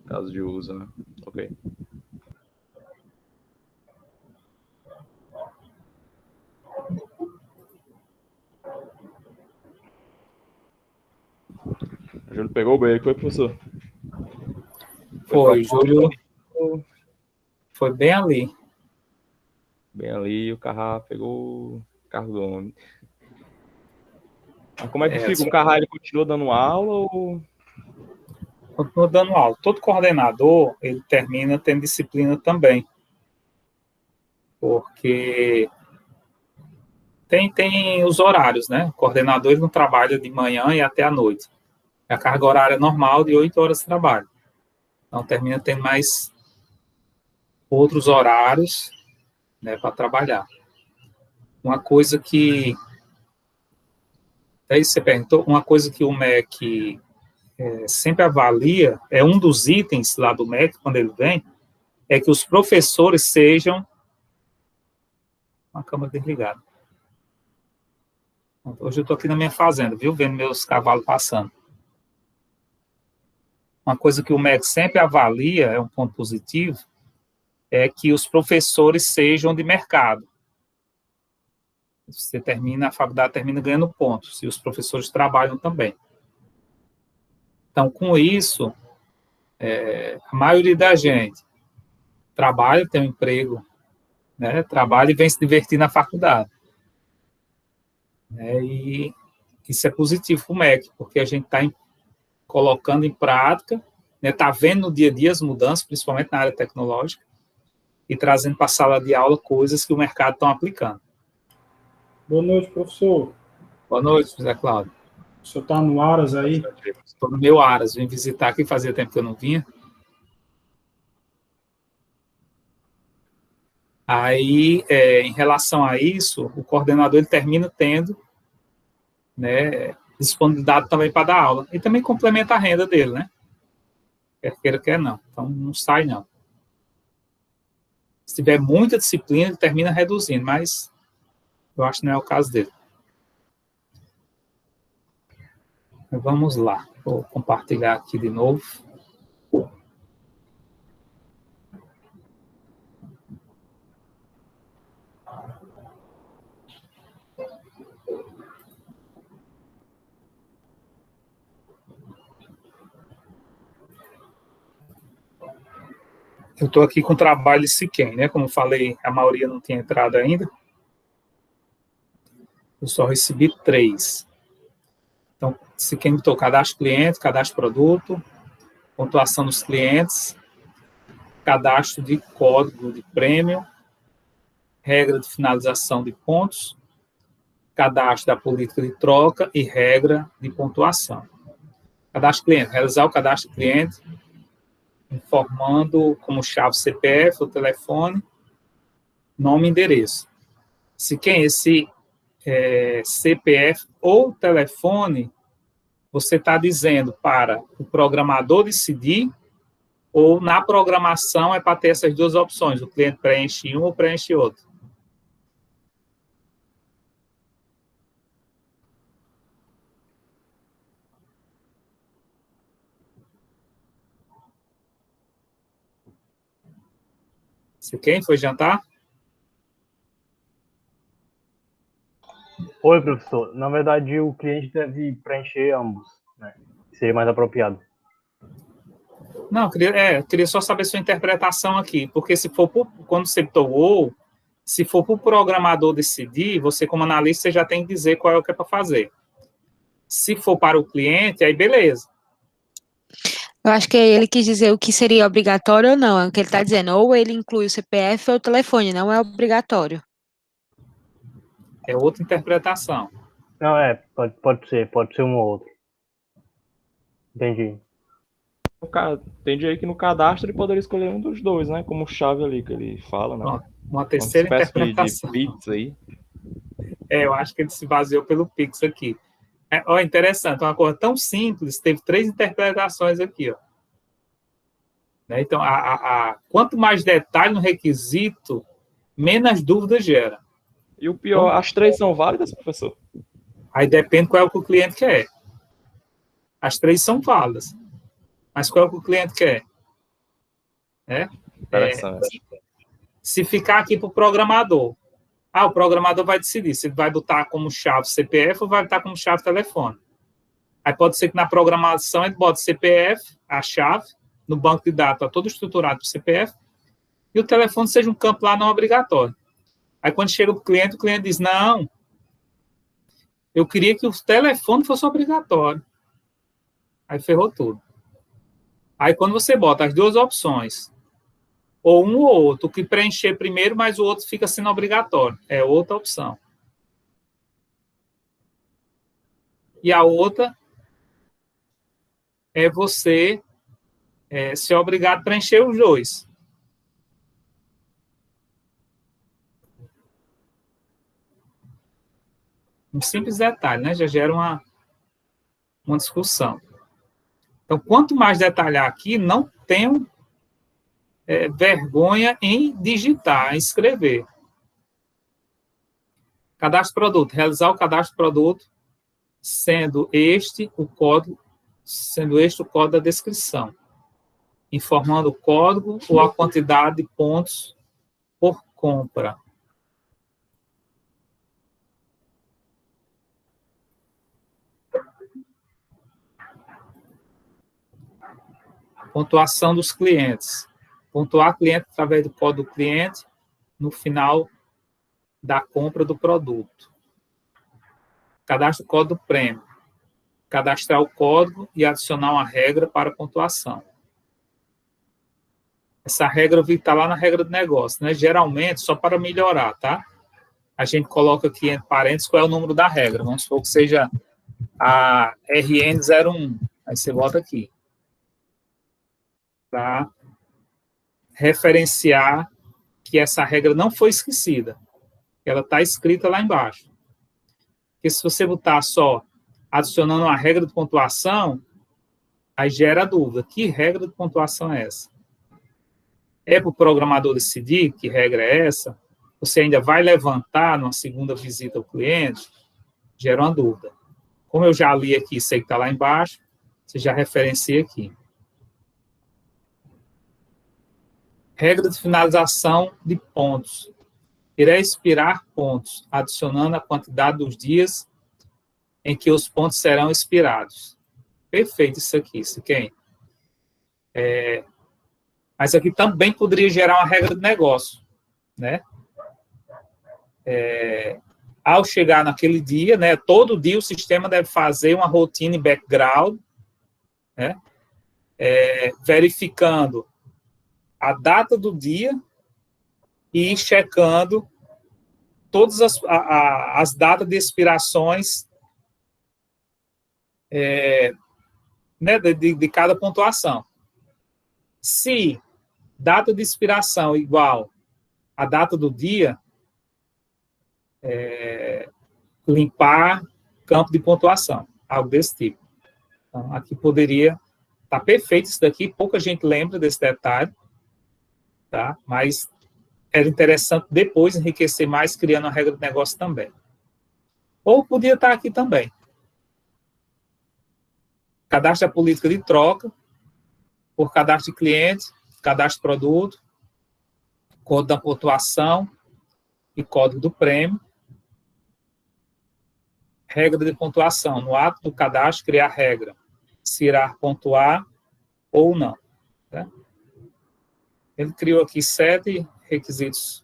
Caso de uso, né? Ok. Júlio pegou o break, foi, professor? Foi, Júlio. Foi bem ali. Bem ali, o Carrá pegou o carro do homem. Mas como é que fica? O Carrá, ele continua dando aula ou... Continua dando aula. Todo coordenador, ele termina tendo disciplina também. Porque tem os horários, né? O coordenador ele não trabalha de manhã e até à noite. A carga horária normal de 8 horas de trabalho. Então, termina tendo mais outros horários, né, para trabalhar. Uma coisa que... Aí você perguntou, uma coisa que o MEC sempre avalia, é um dos itens lá do MEC, quando ele vem, é que os professores sejam... Uma câmera desligada. Hoje eu estou aqui na minha fazenda, viu? Vendo meus cavalos passando. Uma coisa que o MEC sempre avalia, é um ponto positivo, é que os professores sejam de mercado. Você termina, a faculdade termina ganhando pontos, e os professores trabalham também. Então, com isso, a maioria da gente trabalha, tem um emprego, né? Trabalha e vem se divertir na faculdade. E isso é positivo para o MEC, porque a gente está colocando em prática, está vendo no dia a dia as mudanças, principalmente na área tecnológica, e trazendo para a sala de aula coisas que o mercado está aplicando. Boa noite, professor. Boa noite, José Cláudio. O senhor está no Aras aí? Estou no meu Aras, vim visitar aqui, fazia tempo que eu não vinha. Aí, em relação a isso, o coordenador ele termina tendo, né, disponibilidade também para dar aula. E também complementa a renda dele, né? Quer queira, quer não. Então, não sai, não. Se tiver muita disciplina, ele termina reduzindo, mas eu acho que não é o caso dele. Vamos lá. Vou compartilhar aqui de novo. Eu estou aqui com o trabalho Siquem, né? Como falei, a maioria não tinha entrado ainda. Eu só recebi 3. Então, Siquem botou cadastro cliente, cadastro produto, pontuação dos clientes, cadastro de código de prêmio, regra de finalização de pontos, cadastro da política de troca e regra de pontuação. Cadastro cliente, realizar o cadastro cliente, informando como chave CPF, o telefone, nome e endereço. Se quem esse CPF ou telefone, você está dizendo para o programador decidir, ou na programação é para ter essas duas opções, o cliente preenche um ou preenche outro. Se quem foi jantar? Oi, professor. Na verdade, o cliente deve preencher ambos, né? Seria mais apropriado. Não, queria só saber sua interpretação aqui, porque se for quando você botou se for para o programador decidir, você como analista você já tem que dizer qual é o que é para fazer. Se for para o cliente, aí beleza. Eu acho que ele quis dizer o que seria obrigatório ou não. É o que ele está dizendo. Ou ele inclui o CPF ou o telefone, não é obrigatório. É outra interpretação. Não, pode ser um ou outro. Entendi. Entendi aí que no cadastro ele poderia escolher um dos dois, né? Como chave ali que ele fala, né? Uma terceira interpretação. De Pix aí. Eu acho que ele se baseou pelo Pix aqui. Interessante, uma coisa tão simples, teve 3 interpretações aqui, ó. Né? Então, quanto mais detalhe no requisito, menos dúvida gera. E o pior, então, as 3 são válidas, professor? Aí depende qual é o que o cliente quer. As 3 são válidas. Mas qual é o que o cliente quer? né? Interessante. Se ficar aqui para o programador, o programador vai decidir se ele vai botar como chave CPF ou vai botar como chave telefone. Aí pode ser que na programação ele bote CPF, a chave, no banco de dados está todo estruturado para o CPF, e o telefone seja um campo lá não obrigatório. Aí quando chega o cliente diz, não, eu queria que o telefone fosse obrigatório. Aí ferrou tudo. Aí quando você bota as duas opções, ou um ou outro, o que preencher primeiro, mas o outro fica sendo obrigatório. É outra opção. E a outra é você ser obrigado a preencher os dois. Um simples detalhe, né? Já gera uma discussão. Então, quanto mais detalhar aqui, não tenham vergonha em digitar, em escrever. Cadastro produto. Realizar o cadastro produto, sendo este o código da descrição, informando o código ou a quantidade de pontos por compra. Pontuação dos clientes. Pontuar cliente através do código do cliente no final da compra do produto. Cadastro do código prêmio. Cadastrar o código e adicionar uma regra para pontuação. Essa regra está lá na regra do negócio, né? Geralmente, só para melhorar, tá? A gente coloca aqui entre parênteses qual é o número da regra. Vamos supor que seja a RN01. Aí você bota aqui. Para referenciar que essa regra não foi esquecida. Ela está escrita lá embaixo. Porque se você botar só adicionando uma regra de pontuação, aí gera dúvida. Que regra de pontuação é essa? É para o programador decidir que regra é essa? Você ainda vai levantar numa segunda visita ao cliente? Gera uma dúvida. Como eu já li aqui, sei que está lá embaixo, você já referencia aqui. Regra de finalização de pontos. Irá expirar pontos, adicionando a quantidade dos dias em que os pontos serão expirados. Perfeito isso aqui, quem? Mas aqui também poderia gerar uma regra de negócio, né? Ao chegar naquele dia, né, todo dia o sistema deve fazer uma rotina em background, né, verificando a data do dia e checando todas as datas de expirações né, de cada pontuação. Se data de expiração igual a data do dia, limpar campo de pontuação, algo desse tipo. Então, aqui poderia estar perfeito isso daqui, pouca gente lembra desse detalhe, tá? Mas era interessante depois enriquecer mais, criando uma regra de negócio também. Ou podia estar aqui também. Cadastro da política de troca, por cadastro de cliente, cadastro de produto, código da pontuação e código do prêmio. Regra de pontuação. No ato do cadastro, criar regra. Se irá pontuar ou não. Né? Ele criou aqui 7 requisitos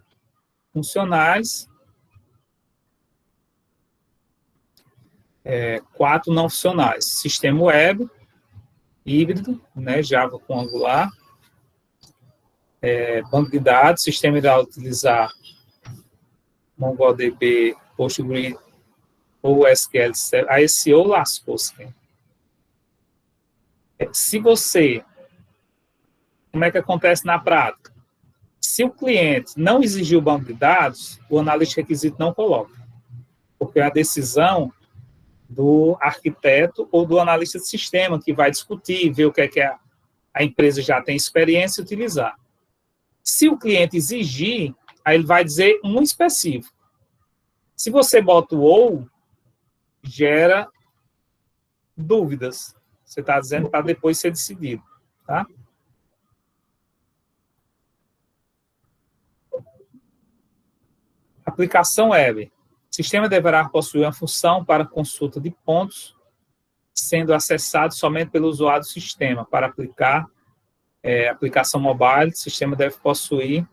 funcionais, 4 não funcionais. Sistema web, híbrido, né, Java com Angular, banco de dados, sistema ideal utilizar MongoDB, PostgreSQL ou SQL. A SEO lascou-se. Se você... Como é que acontece na prática? Se o cliente não exigir o banco de dados, o analista de requisito não coloca. Porque é a decisão do arquiteto ou do analista de sistema que vai discutir, ver o que é que a empresa já tem experiência e utilizar. Se o cliente exigir, aí ele vai dizer um específico. Se você bota o ou, gera dúvidas. Você está dizendo para depois ser decidido. Tá? Aplicação web. O sistema deverá possuir uma função para consulta de pontos, sendo acessado somente pelo usuário do sistema. Para aplicar aplicação mobile, o sistema deve possuir.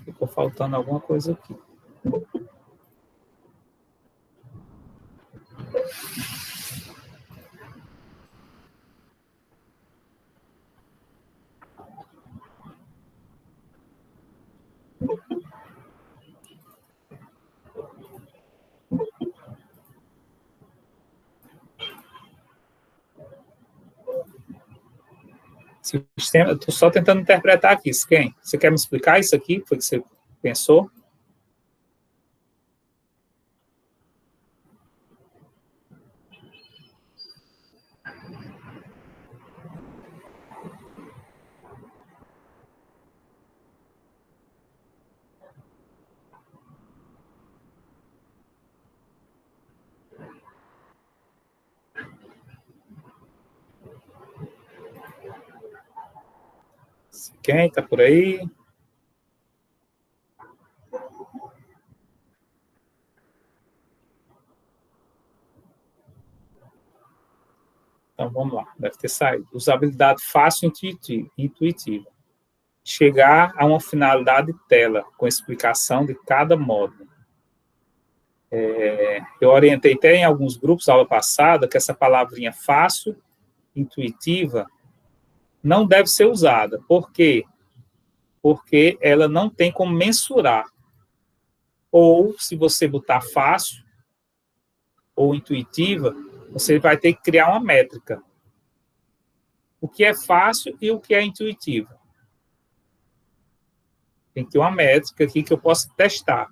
Ficou faltando alguma coisa aqui. Sistema, estou só tentando interpretar aqui. Quem? Você quer me explicar isso aqui? Foi o que você pensou? Quem está por aí? Então, vamos lá. Deve ter saído. Usabilidade fácil e intuitiva. Chegar a uma finalidade tela, com explicação de cada módulo. Eu orientei até em alguns grupos, aula passada, que essa palavrinha fácil, intuitiva, não deve ser usada. Por quê? Porque ela não tem como mensurar. Ou, se você botar fácil ou intuitiva, você vai ter que criar uma métrica. O que é fácil e o que é intuitivo. Tem que ter uma métrica aqui que eu possa testar.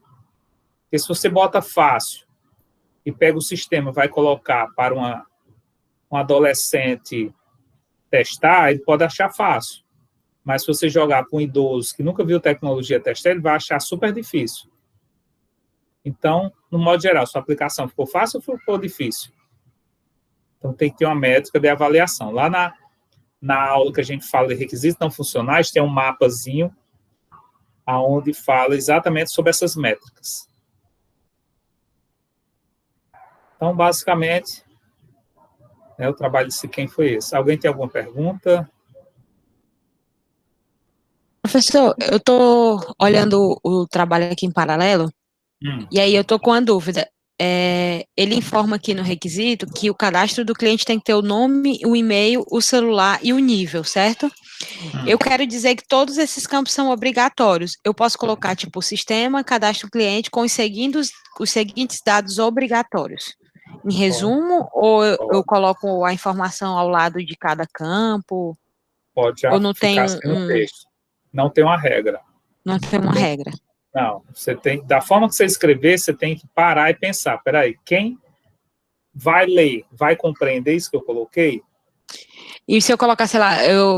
Porque se você bota fácil e pega o sistema, vai colocar para um adolescente testar, ele pode achar fácil. Mas se você jogar para um idoso que nunca viu tecnologia testar, ele vai achar super difícil. Então, no modo geral, sua aplicação ficou fácil ou ficou difícil? Então, tem que ter uma métrica de avaliação. Lá na aula que a gente fala de requisitos não funcionais, tem um mapazinho onde fala exatamente sobre essas métricas. Então, basicamente, o trabalho de quem foi esse. Alguém tem alguma pergunta? Professor, eu estou olhando o trabalho aqui em paralelo, e aí eu estou com uma dúvida. Ele informa aqui no requisito que o cadastro do cliente tem que ter o nome, o e-mail, o celular e o nível, certo? Eu quero dizer que todos esses campos são obrigatórios. Eu posso colocar, tipo, sistema, cadastro cliente com os seguintes dados obrigatórios. Em resumo, ou eu coloco a informação ao lado de cada campo? Pode ou não tem no texto. Não tem uma regra. Não tem uma regra. Não, você tem, da forma que você escrever, você tem que parar e pensar, peraí, quem vai ler, vai compreender isso que eu coloquei? E se eu colocar, sei lá,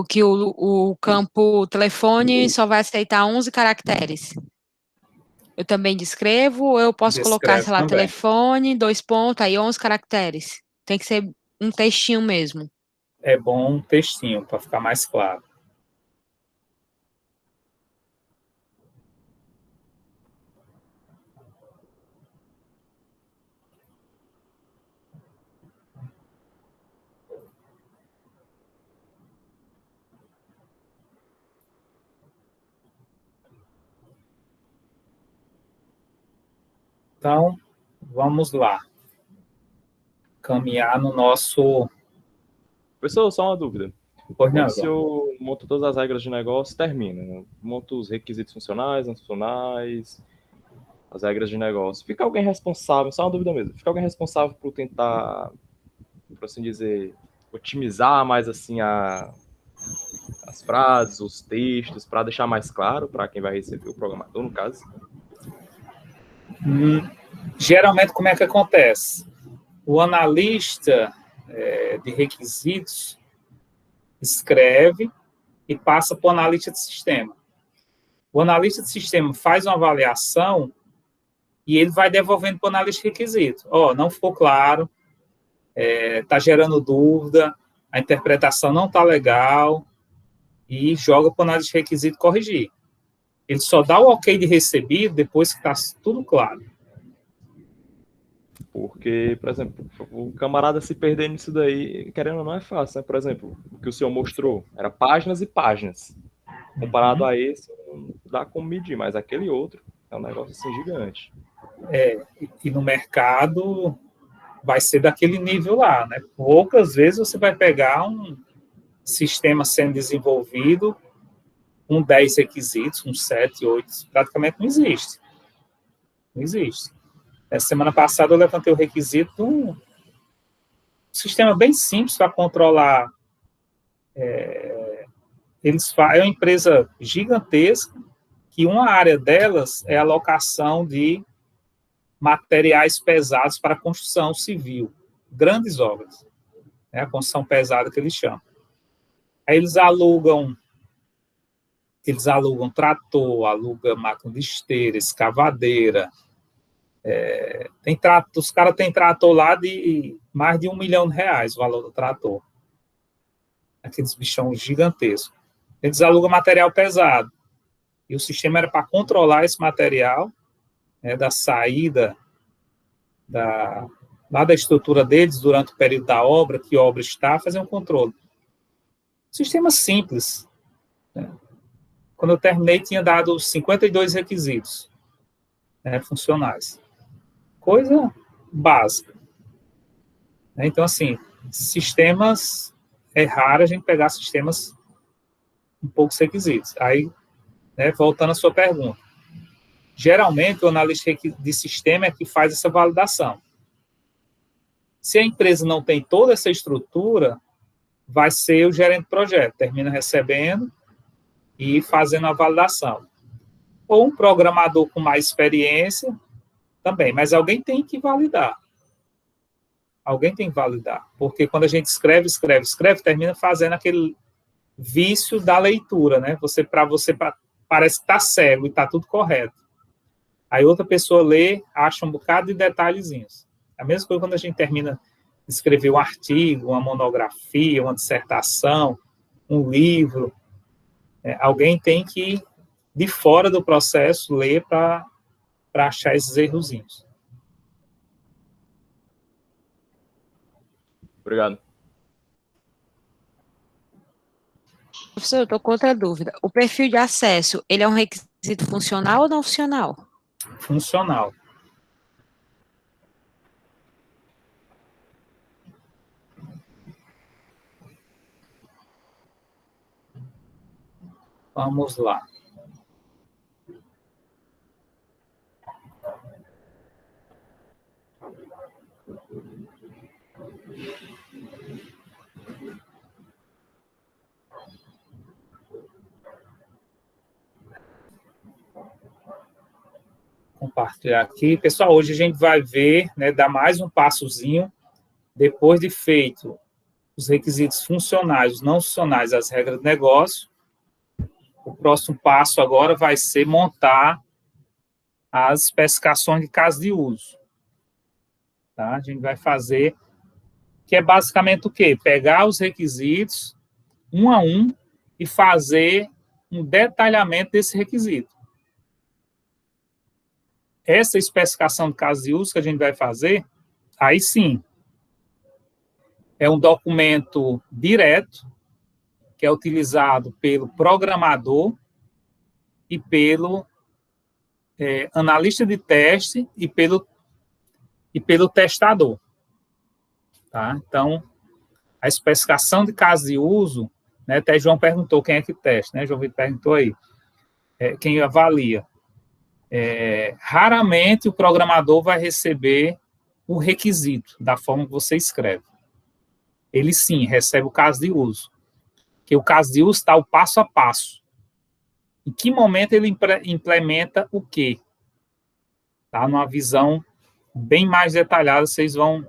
que o campo telefone só vai aceitar 11 caracteres? Eu também descrevo, ou eu posso colocar, sei lá, também. telefone, 2 pontos, aí 11 caracteres? Tem que ser um textinho mesmo. É bom um textinho, para ficar mais claro. Então, vamos lá. Caminhar no nosso... Professor, só uma dúvida. Pois não, se eu monto todas as regras de negócio, termina. Né? Monto os requisitos funcionais, não funcionais, as regras de negócio. Fica alguém responsável, só uma dúvida mesmo, fica alguém responsável por tentar, por assim dizer, otimizar mais assim as frases, os textos, para deixar mais claro para quem vai receber o programador, no caso? Geralmente, como é que acontece? O analista de requisitos escreve e passa para o analista de sistema. O analista de sistema faz uma avaliação e ele vai devolvendo para o analista de requisito. Não ficou claro, está gerando dúvida, a interpretação não está legal, e joga para o análise de requisito corrigir. Ele só dá o ok de recebido depois que está tudo claro. Porque, por exemplo, o camarada se perder nisso daí, querendo ou não, é fácil, né? Por exemplo, o que o senhor mostrou, era páginas e páginas. Comparado a esse, não dá como medir, mas aquele outro é um negócio assim gigante. E no mercado vai ser daquele nível lá, né? Poucas vezes você vai pegar um sistema sendo desenvolvido com 10 requisitos, com 7, 8, praticamente não existe. Não existe. Semana passada eu levantei o requisito de um sistema bem simples para controlar. É uma empresa gigantesca que uma área delas é a alocação de materiais pesados para construção civil, grandes obras, né, a construção pesada que eles chamam. Aí eles alugam trator, alugam máquina de esteira, escavadeira. Os caras têm trator lá de mais de R$1 milhão, o valor do trator. Aqueles bichão gigantescos. Eles alugam material pesado. E o sistema era para controlar esse material, né, da saída lá da estrutura deles durante o período da obra, que obra está, fazer um controle. Sistema simples. Né? Quando eu terminei, tinha dado 52 requisitos, né, funcionais. Coisa básica. Então, assim, sistemas, é raro a gente pegar sistemas com poucos requisitos. Aí, né, voltando à sua pergunta. Geralmente, o analista de sistema é que faz essa validação. Se a empresa não tem toda essa estrutura, vai ser o gerente de projeto, termina recebendo e fazendo a validação. Ou um programador com mais experiência, também, mas alguém tem que validar. Alguém tem que validar, porque quando a gente escreve, termina fazendo aquele vício da leitura, né? Parece que está cego e está tudo correto. Aí outra pessoa lê, acha um bocado de detalhezinhos. A mesma coisa quando a gente termina de escrever um artigo, uma monografia, uma dissertação, um livro. Alguém tem que, de fora do processo, ler para achar esses errozinhos. Obrigado. Professor, eu estou com outra dúvida. O perfil de acesso, ele é um requisito funcional ou não funcional? Funcional. Vamos lá. Compartilhar aqui. Pessoal, hoje a gente vai ver, né, dar mais um passozinho, depois de feito os requisitos funcionais, os não funcionais, as regras de negócio. O próximo passo agora vai ser montar as especificações de caso de uso. Tá? A gente vai fazer, que é basicamente o quê? Pegar os requisitos, um a um, e fazer um detalhamento desse requisito. Essa especificação de caso de uso que a gente vai fazer, aí sim, é um documento direto, que é utilizado pelo programador e pelo analista de teste e pelo testador. Tá? Então, a especificação de caso de uso, né, até João perguntou quem é que testa, né? João Vitor perguntou aí, quem avalia. Raramente o programador vai receber o requisito da forma que você escreve. Ele sim recebe o caso de uso, que o caso de uso está o passo a passo. Em que momento ele implementa o quê? Tá? Numa visão bem mais detalhada, vocês vão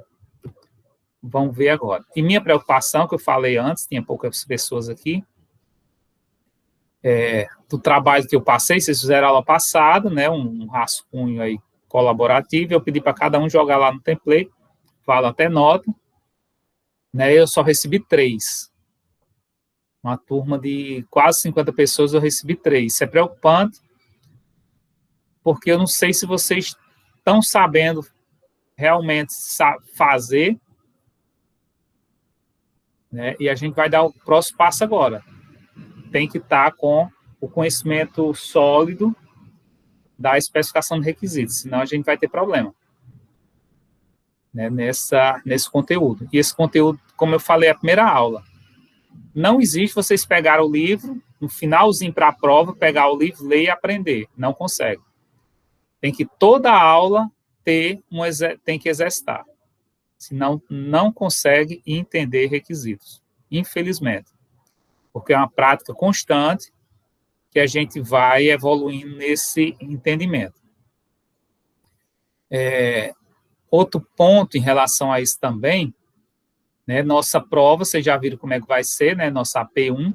ver agora. E minha preocupação, que eu falei antes, tinha poucas pessoas aqui, do trabalho que eu passei, vocês fizeram aula passada, né, um rascunho aí colaborativo, eu pedi para cada um jogar lá no template, falo até nota, né, eu só recebi 3. Uma turma de quase 50 pessoas, eu recebi 3. Isso é preocupante, porque eu não sei se vocês estão sabendo realmente fazer, né? E a gente vai dar o próximo passo agora. Tem que estar com o conhecimento sólido da especificação de requisitos, senão a gente vai ter problema, né, nesse conteúdo. E esse conteúdo, como eu falei na primeira aula, não existe vocês pegar o livro, no finalzinho para a prova, pegar o livro, ler e aprender. Não consegue. Tem que toda aula tem que exercitar. Senão, não consegue entender requisitos. Infelizmente. Porque é uma prática constante que a gente vai evoluindo nesse entendimento. Outro ponto em relação a isso também, né, nossa prova, vocês já viram como é que vai ser, né, nossa AP1,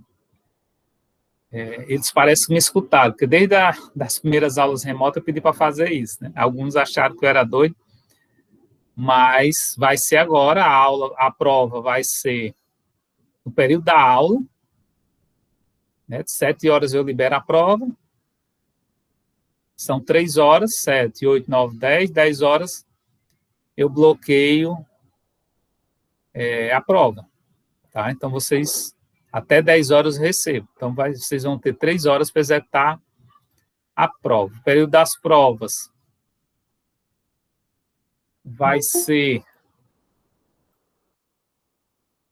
eles parecem que me escutaram, porque desde das primeiras aulas remotas eu pedi para fazer isso, né? Alguns acharam que eu era doido, mas vai ser agora, a prova vai ser no período da aula, né, de 7 horas eu libero a prova, são 3 horas, 7, 8, 9, 10 horas, eu bloqueio a prova, tá? Então, vocês, até 10 horas eu recebo. Então, vocês vão ter 3 horas para executar a prova. O período das provas vai ser...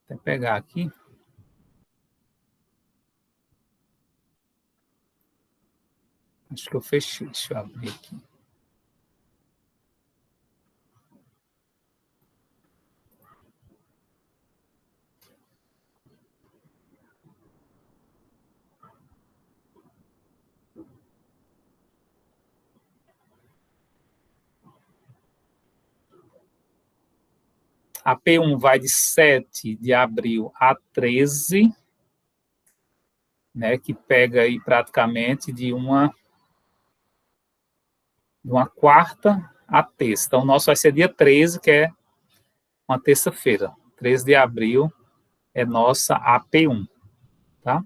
Vou pegar aqui. Acho que eu fechei. Deixa eu abrir aqui. A P1 vai de 7 de abril a 13, né, que pega aí praticamente de uma quarta a terça. Então, o nosso vai ser dia 13, que é uma terça-feira. 13 de abril é nossa AP1, tá?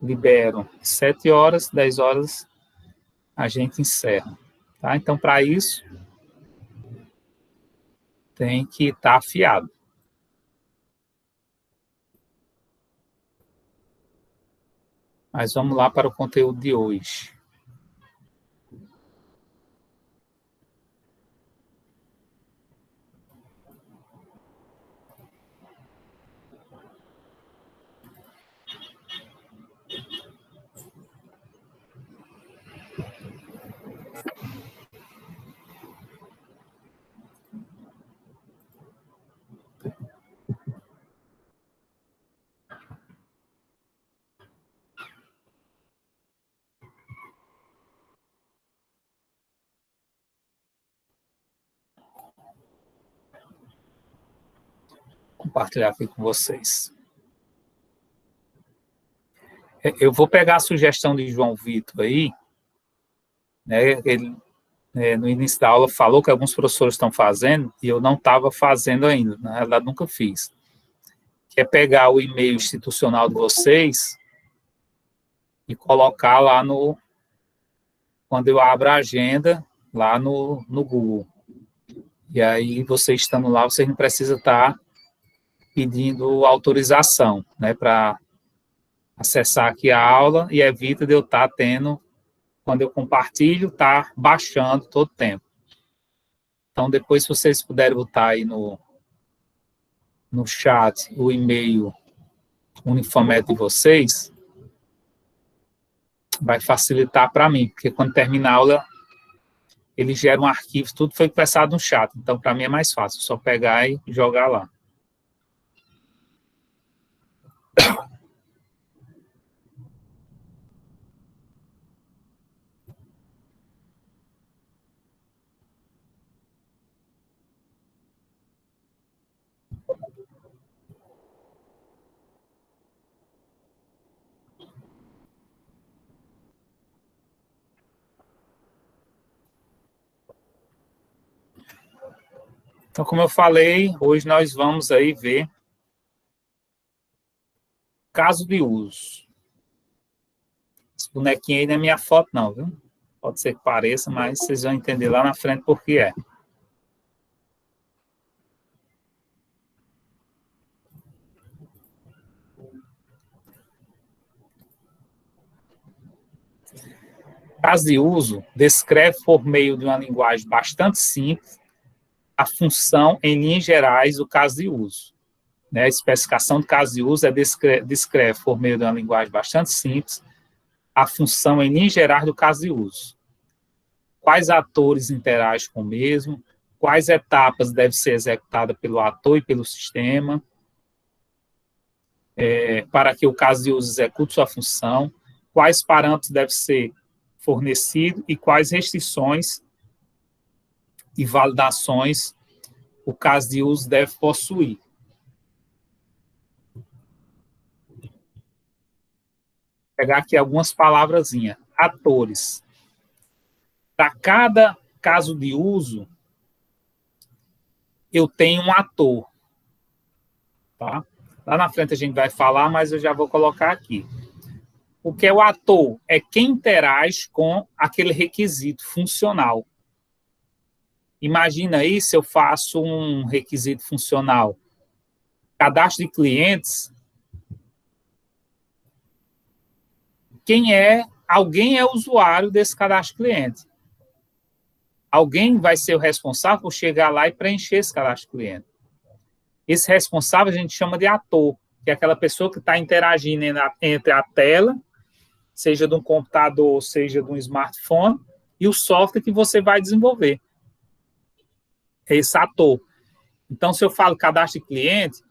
Libero 7 horas, 10 horas a gente encerra, tá? Então, para isso, tem que estar afiado. Mas vamos lá para o conteúdo de hoje. Compartilhar aqui com vocês. Eu vou pegar a sugestão de João Vitor aí, né? Ele, no início da aula, falou que alguns professores estão fazendo e eu não estava fazendo ainda, na realidade, nunca fiz. Que é pegar o e-mail institucional de vocês e colocar lá quando eu abro a agenda, lá no Google. E aí, vocês estando lá, vocês não precisam estar pedindo autorização, né, para acessar aqui a aula e evita de eu estar tendo, quando eu compartilho, estar baixando todo o tempo. Então, depois, se vocês puderem botar aí no chat o e-mail Unifamet de vocês, vai facilitar para mim, porque quando termina a aula, ele gera um arquivo, tudo foi conversado no chat. Então, para mim é mais fácil, só pegar e jogar lá. Então, como eu falei, hoje nós vamos aí ver Caso de uso. Esse bonequinho aí não é minha foto, não, viu? Pode ser que pareça, mas vocês vão entender lá na frente por que é. Caso de uso descreve por meio de uma linguagem bastante simples a função, em linhas gerais, do caso de uso. Né? A especificação do caso de uso descreve por meio de uma linguagem bastante simples a função, em linhas gerais, do caso de uso. Quais atores interagem com o mesmo, quais etapas devem ser executadas pelo ator e pelo sistema, para que o caso de uso execute sua função, quais parâmetros devem ser fornecidos e quais restrições e validações o caso de uso deve possuir. Vou pegar aqui algumas palavrazinhas. Atores. Para cada caso de uso, eu tenho um ator. Tá? Lá na frente a gente vai falar, mas eu já vou colocar aqui. O que é o ator? É quem interage com aquele requisito funcional. Imagina aí se eu faço um requisito funcional. Cadastro de clientes. Alguém é usuário desse cadastro de cliente. Alguém vai ser o responsável por chegar lá e preencher esse cadastro de cliente. Esse responsável a gente chama de ator, que é aquela pessoa que está interagindo entre a tela, seja de um computador, seja de um smartphone, e o software que você vai desenvolver. É esse ator. Então, se eu falo cadastro de cliente,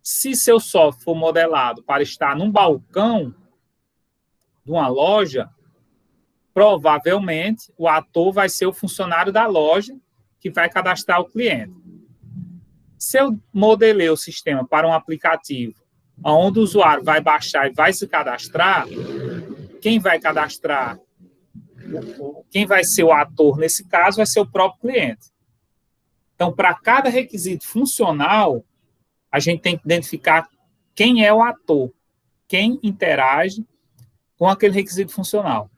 se seu software for modelado para estar num balcão de uma loja, provavelmente o ator vai ser o funcionário da loja que vai cadastrar o cliente. Se eu modelei o sistema para um aplicativo onde o usuário vai baixar e vai se cadastrar, quem vai cadastrar, quem vai ser o ator nesse caso vai ser o próprio cliente. Então, para cada requisito funcional, a gente tem que identificar quem é o ator, quem interage com aquele requisito funcional.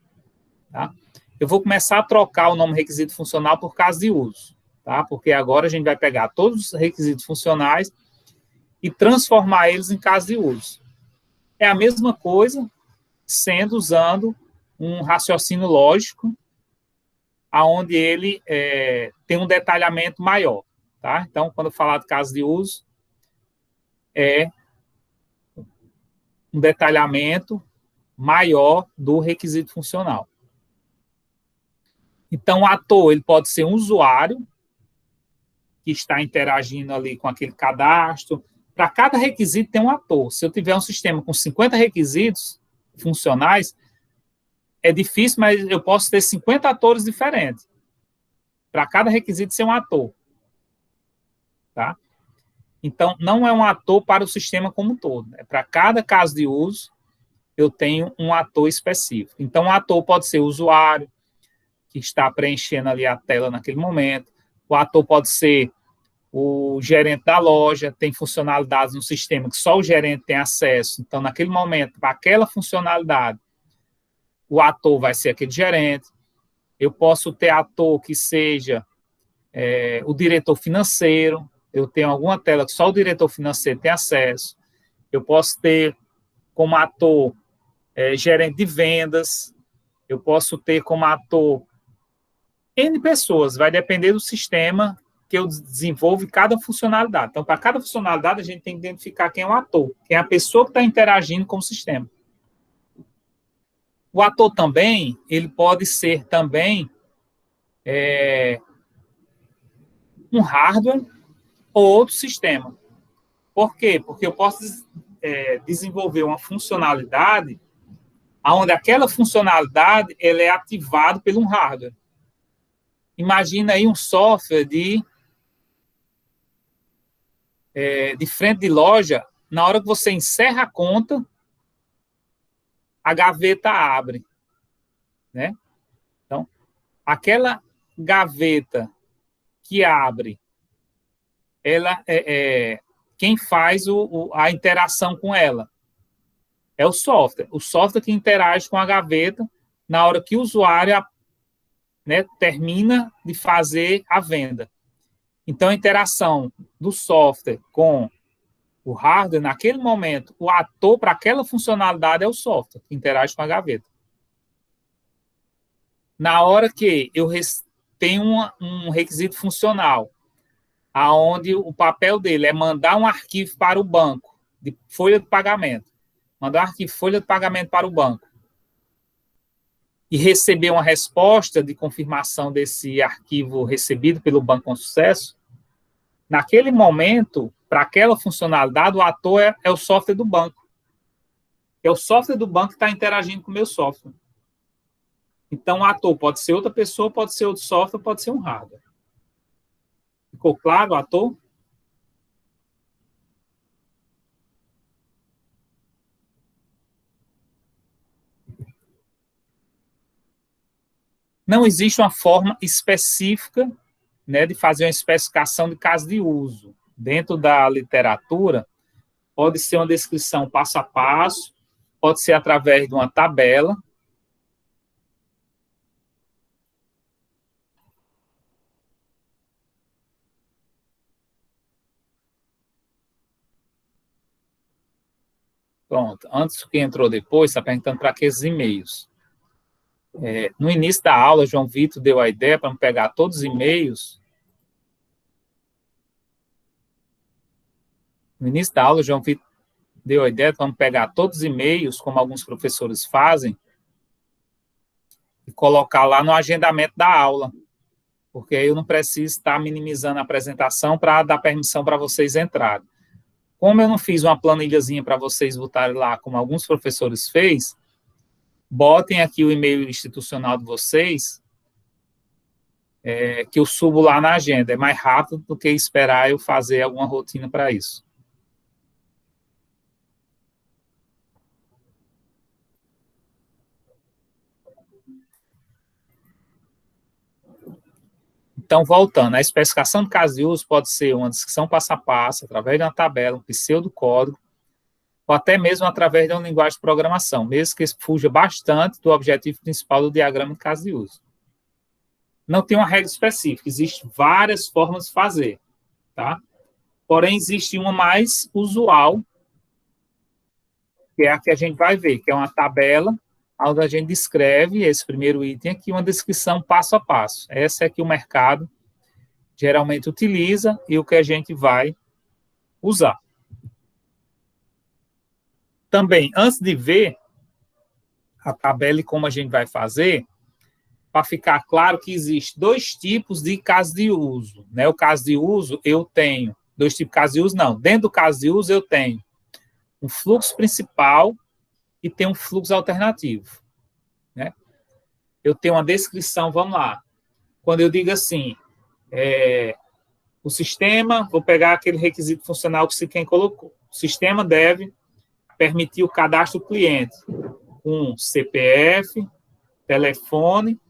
Tá? Eu vou começar a trocar o nome requisito funcional por caso de uso, tá? Porque agora a gente vai pegar todos os requisitos funcionais e transformar eles em caso de uso. É a mesma coisa, usando um raciocínio lógico, onde ele tem um detalhamento maior. Tá? Então, quando eu falar de caso de uso, é um detalhamento maior do requisito funcional. Então, o ator ele pode ser um usuário que está interagindo ali com aquele cadastro. Para cada requisito tem um ator. Se eu tiver um sistema com 50 requisitos funcionais, é difícil, mas eu posso ter 50 atores diferentes. Para cada requisito ser um ator. Tá? Então, não é um ator para o sistema como um todo. Para cada caso de uso, eu tenho um ator específico. Então, um ator pode ser o usuário, que está preenchendo ali a tela naquele momento. O ator pode ser o gerente da loja, tem funcionalidades no sistema que só o gerente tem acesso. Então, naquele momento, para aquela funcionalidade, o ator vai ser aquele gerente. Eu posso ter ator que seja o diretor financeiro. Eu tenho alguma tela que só o diretor financeiro tem acesso. Eu posso ter como ator gerente de vendas. Eu posso ter como ator N pessoas. Vai depender do sistema que eu desenvolvo cada funcionalidade. Então, para cada funcionalidade, a gente tem que identificar quem é o ator, quem é a pessoa que está interagindo com o sistema. O ator também, ele pode ser também um hardware ou outro sistema. Por quê? Porque eu posso desenvolver uma funcionalidade onde aquela funcionalidade ela é ativada por um hardware. Imagina aí um software de frente de loja, na hora que você encerra a conta, a gaveta abre. Né? Então, aquela gaveta que abre, ela quem faz a interação com ela? É o software que interage com a gaveta na hora que o usuário, né, termina de fazer a venda. Então, a interação do software com o hardware, naquele momento, o ator para aquela funcionalidade é o software que interage com a gaveta. Na hora que eu tenho um requisito funcional, aonde o papel dele é mandar um arquivo para o banco, de folha de pagamento, mandar um arquivo folha de pagamento para o banco, e receber uma resposta de confirmação desse arquivo recebido pelo banco com sucesso, naquele momento, para aquela funcionalidade, o ator é o software do banco. É o software do banco que está interagindo com o meu software. Então, o ator pode ser outra pessoa, pode ser outro software, pode ser um hardware. Ficou claro o ator? Não existe uma forma específica, né, de fazer uma especificação de caso de uso. Dentro da literatura, pode ser uma descrição passo a passo, pode ser através de uma tabela. Pronto. Antes, que entrou depois, está perguntando para aqueles e-mails. No início da aula, João Vitor deu a ideia para pegar todos os e-mails. No início da aula, João Vitor deu a ideia para pegar todos os e-mails, como alguns professores fazem, e colocar lá no agendamento da aula, porque aí eu não preciso estar minimizando a apresentação para dar permissão para vocês entrarem. Como eu não fiz uma planilhazinha para vocês botarem lá, como alguns professores fez, botem aqui o e-mail institucional de vocês, que eu subo lá na agenda. É mais rápido do que esperar eu fazer alguma rotina para isso. Então, voltando, a especificação de caso de uso pode ser uma descrição passo a passo, através de uma tabela, um pseudocódigo, ou até mesmo através de uma linguagem de programação, mesmo que fuja bastante do objetivo principal do diagrama de caso de uso. Não tem uma regra específica, existem várias formas de fazer, tá? Porém, existe uma mais usual, que é a que a gente vai ver, que é uma tabela, onde a gente descreve esse primeiro item aqui, uma descrição passo a passo. Essa é que o mercado geralmente utiliza e o que a gente vai usar. Também, antes de ver a tabela e como a gente vai fazer, para ficar claro que existe dois tipos de caso de uso, né? O caso de uso, eu tenho dois tipos de caso de uso, não. Dentro do caso de uso, eu tenho um fluxo principal e tenho um fluxo alternativo, né? Eu tenho uma descrição, vamos lá. Quando eu digo assim, o sistema, vou pegar aquele requisito funcional que quem colocou. O sistema deve permitir o cadastro do cliente com CPF, telefone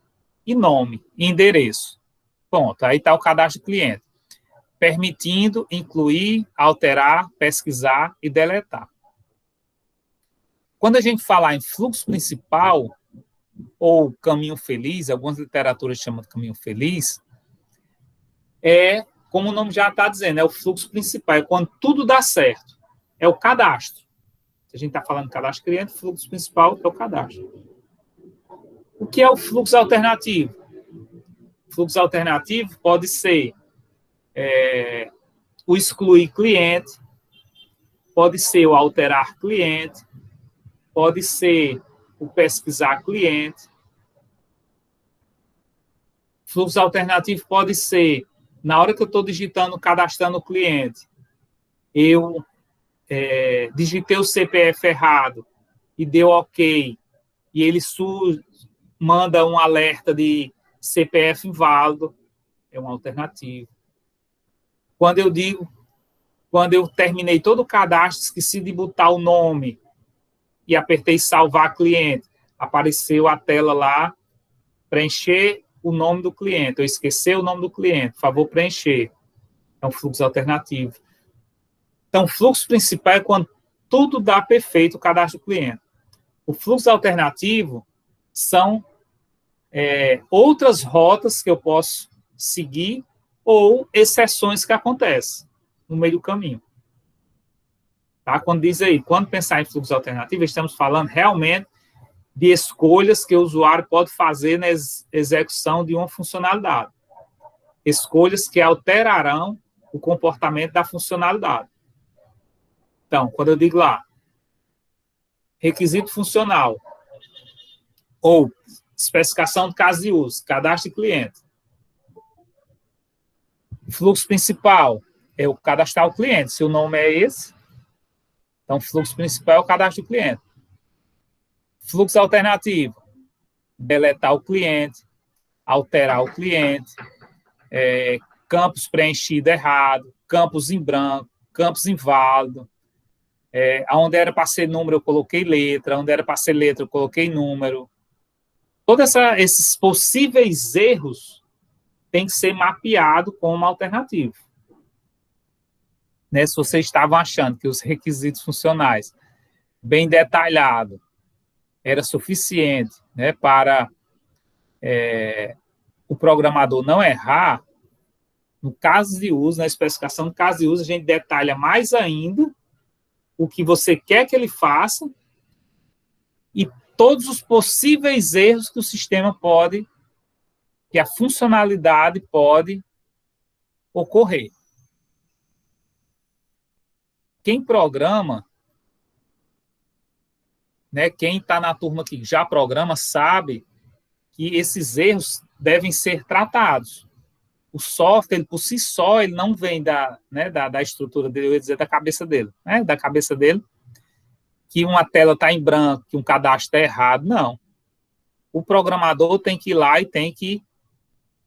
e nome, e endereço. Pronto, aí está o cadastro do cliente. Permitindo incluir, alterar, pesquisar e deletar. Quando a gente falar em fluxo principal, ou caminho feliz, algumas literaturas chamam de caminho feliz, como o nome já está dizendo, é o fluxo principal, é quando tudo dá certo, é o cadastro. Se a gente está falando de cadastro cliente, o fluxo principal é o cadastro. O que é o fluxo alternativo? O fluxo alternativo pode ser o excluir cliente, pode ser o alterar cliente, pode ser o pesquisar cliente. Fluxo alternativo pode ser, na hora que eu estou digitando, cadastrando o cliente, eu digitei o CPF errado e deu OK, e ele manda um alerta de CPF inválido, é uma alternativa. Quando eu terminei todo o cadastro, esqueci de botar o nome e apertei salvar cliente, apareceu a tela lá, preencher o nome do cliente, eu esqueci o nome do cliente, por favor, preencher. É um fluxo alternativo. Então, o fluxo principal é quando tudo dá perfeito o cadastro do cliente. O fluxo alternativo são outras rotas que eu posso seguir ou exceções que acontecem no meio do caminho. Tá? Quando diz aí, quando pensar em fluxo alternativo, estamos falando realmente de escolhas que o usuário pode fazer na execução de uma funcionalidade. Escolhas que alterarão o comportamento da funcionalidade. Então, quando eu digo lá, requisito funcional, ou especificação de caso de uso, cadastro de cliente. Fluxo principal é o cadastrar o cliente. Se o nome é esse, então o fluxo principal é o cadastro do cliente. Fluxo alternativo, deletar o cliente, alterar o cliente, campos preenchido errado, campos em branco, campos inválido. Onde era para ser número, eu coloquei letra. Onde era para ser letra, eu coloquei número. Todos esses possíveis erros têm que ser mapeado como alternativo. Né? Se vocês estavam achando que os requisitos funcionais bem detalhado era suficiente, né, para o programador não errar, no caso de uso, na especificação do caso de uso, a gente detalha mais ainda o que você quer que ele faça e todos os possíveis erros que o sistema pode, que a funcionalidade pode ocorrer. Quem programa, né, quem está na turma que já programa, sabe que esses erros devem ser tratados. O software, ele, por si só, ele não vem da estrutura dele, eu ia dizer da cabeça dele, né, da cabeça dele, que uma tela está em branco, que um cadastro está errado, não. O programador tem que ir lá e tem que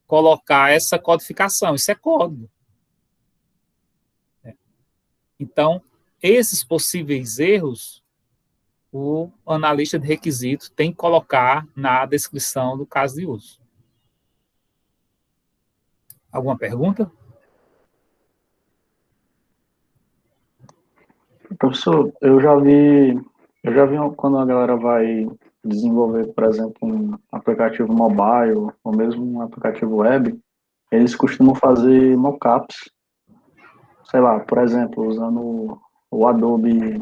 colocar essa codificação, isso é código. Então, esses possíveis erros, o analista de requisito tem que colocar na descrição do caso de uso. Alguma pergunta? Professor, eu já vi quando a galera vai desenvolver, por exemplo, um aplicativo mobile ou mesmo um aplicativo web, eles costumam fazer mockups, sei lá, por exemplo, usando o Adobe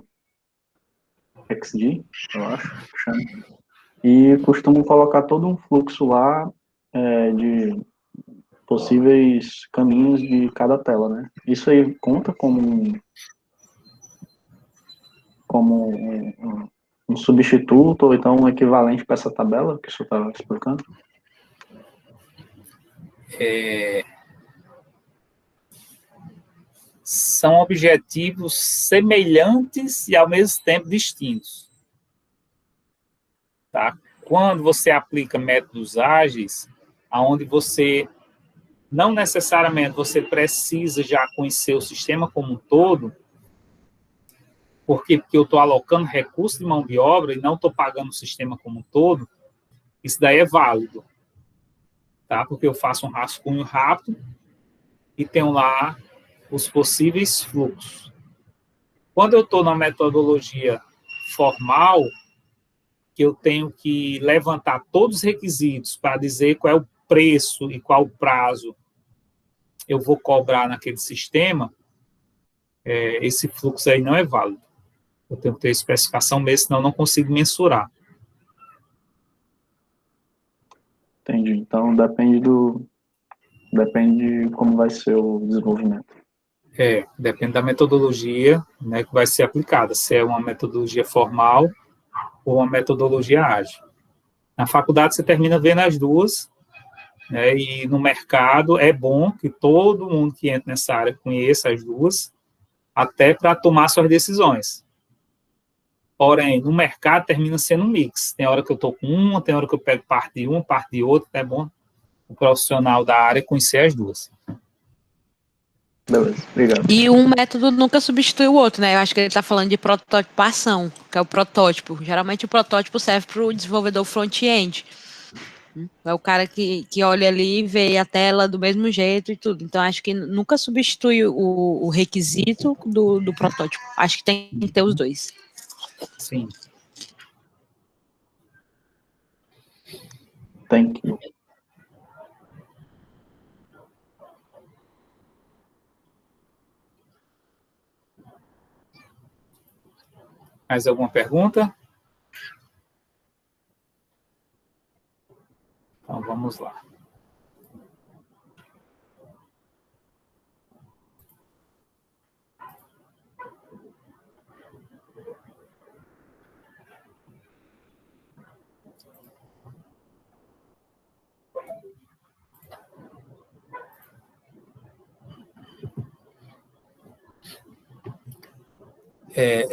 XD, eu acho, chama, e costumam colocar todo um fluxo lá de possíveis caminhos de cada tela, né? Isso aí conta como um substituto ou então um equivalente para essa tabela que o senhor estava explicando? São objetivos semelhantes e ao mesmo tempo distintos. Tá? Quando você aplica métodos ágeis, onde você não necessariamente você precisa já conhecer o sistema como um todo, porque eu estou alocando recursos de mão de obra e não estou pagando o sistema como um todo, isso daí é válido. Tá? Porque eu faço um rascunho rápido e tenho lá os possíveis fluxos. Quando eu estou na metodologia formal, que eu tenho que levantar todos os requisitos para dizer qual é o preço e qual o prazo eu vou cobrar naquele sistema, esse fluxo aí não é válido. Eu tenho que ter especificação mesmo, senão eu não consigo mensurar. Entendi. Então, depende de como vai ser o desenvolvimento. Depende da metodologia, né, que vai ser aplicada, se é uma metodologia formal ou uma metodologia ágil. Na faculdade você termina vendo as duas, né, e no mercado é bom que todo mundo que entra nessa área conheça as duas, até para tomar suas decisões. Porém, no mercado termina sendo um mix. Tem hora que eu estou com uma, tem hora que eu pego parte de uma, parte de outra, é bom o profissional da área conhecer as duas. Beleza, obrigado. E um método nunca substitui o outro, né? Eu acho que ele está falando de prototipação, que é o protótipo. Geralmente o protótipo serve para o desenvolvedor front-end. É o cara que olha ali e vê a tela do mesmo jeito e tudo. Então, acho que nunca substitui o requisito do protótipo. Acho que tem que ter os dois. Sim. Thank you. Mais alguma pergunta? Então, vamos lá.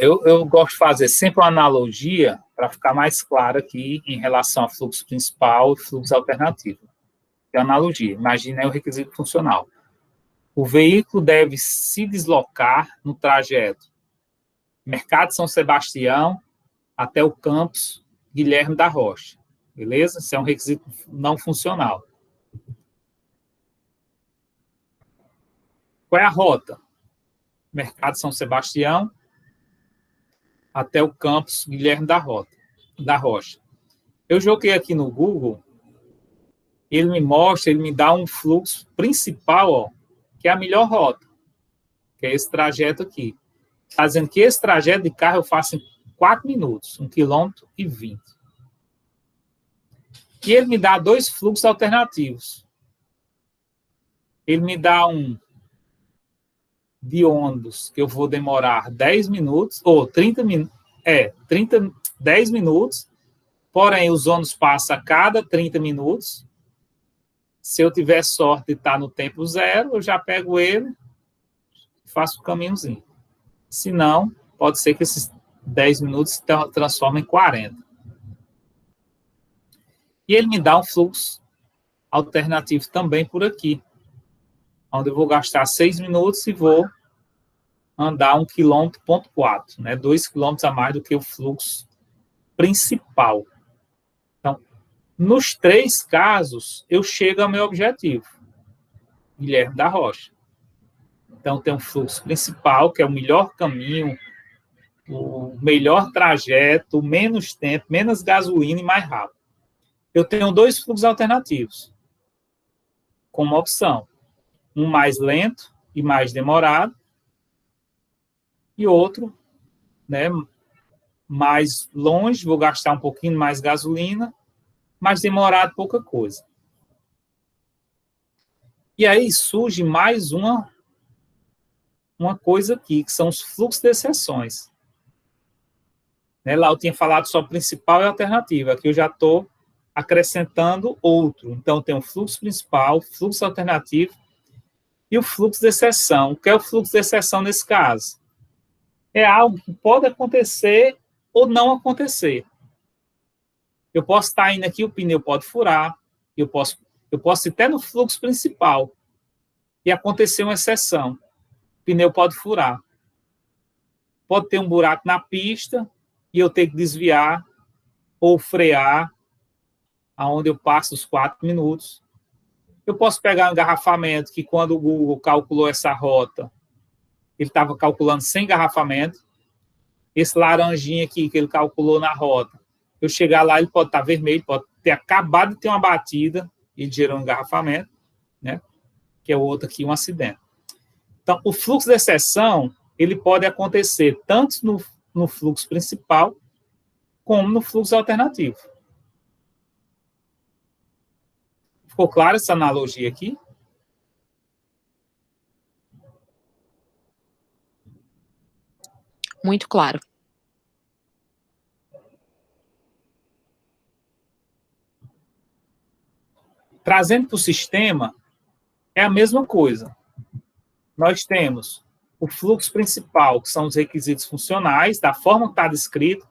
Eu gosto de fazer sempre uma analogia para ficar mais claro aqui em relação ao fluxo principal e fluxo alternativo. É analogia. Imagine o requisito funcional. O veículo deve se deslocar no trajeto Mercado São Sebastião até o campus Guilherme da Rocha. Beleza? Isso é um requisito não funcional. Qual é a rota? Mercado São Sebastião até o campus Guilherme da Rocha. Eu joguei aqui no Google, ele me dá um fluxo principal, ó, que é a melhor rota, que é esse trajeto aqui. Está dizendo que esse trajeto de carro eu faço em 4 minutos, 1,20 km. E ele me dá 2 fluxos alternativos. Ele me dá um de ônibus, que eu vou demorar 10 minutos, ou 30 minutos, 10 minutos, porém os ônibus passam a cada 30 minutos. Se eu tiver sorte de estar no tempo zero, eu já pego ele e faço o caminhozinho. Se não, pode ser que esses 10 minutos se transformem em 40. E ele me dá um fluxo alternativo também por aqui, onde eu vou gastar 6 minutos e vou andar 1,4 km, né? 2 km a mais do que o fluxo principal. Então, nos 3 casos, eu chego ao meu objetivo, Guilherme da Rocha. Então, tem um fluxo principal, que é o melhor caminho, o melhor trajeto, menos tempo, menos gasolina e mais rápido. Eu tenho 2 fluxos alternativos, como opção. Um mais lento e mais demorado, e outro, né, mais longe, vou gastar um pouquinho mais gasolina, mas demorado pouca coisa. E aí surge mais uma coisa aqui, que são os fluxos de exceções. Né, lá eu tinha falado só principal e alternativa, aqui eu já estou acrescentando outro. Então, tem o fluxo principal, fluxo alternativo e o fluxo de exceção. O que é o fluxo de exceção nesse caso? É algo que pode acontecer ou não acontecer. Eu posso estar indo aqui, o pneu pode furar, eu posso ir até no fluxo principal e acontecer uma exceção. O pneu pode furar. Pode ter um buraco na pista e eu ter que desviar ou frear aonde eu passo os 4 minutos. Eu posso pegar um engarrafamento que, quando o Google calculou essa rota, ele estava calculando sem engarrafamento. Esse laranjinha aqui que ele calculou na rota, eu chegar lá, ele pode estar vermelho, pode ter acabado de ter uma batida e gerou um engarrafamento, né? Que é o outro aqui, um acidente. Então, o fluxo de exceção, ele pode acontecer tanto no fluxo principal como no fluxo alternativo. Ficou clara essa analogia aqui? Muito claro. Trazendo para o sistema, é a mesma coisa. Nós temos o fluxo principal, que são os requisitos funcionais, da forma que está descrito,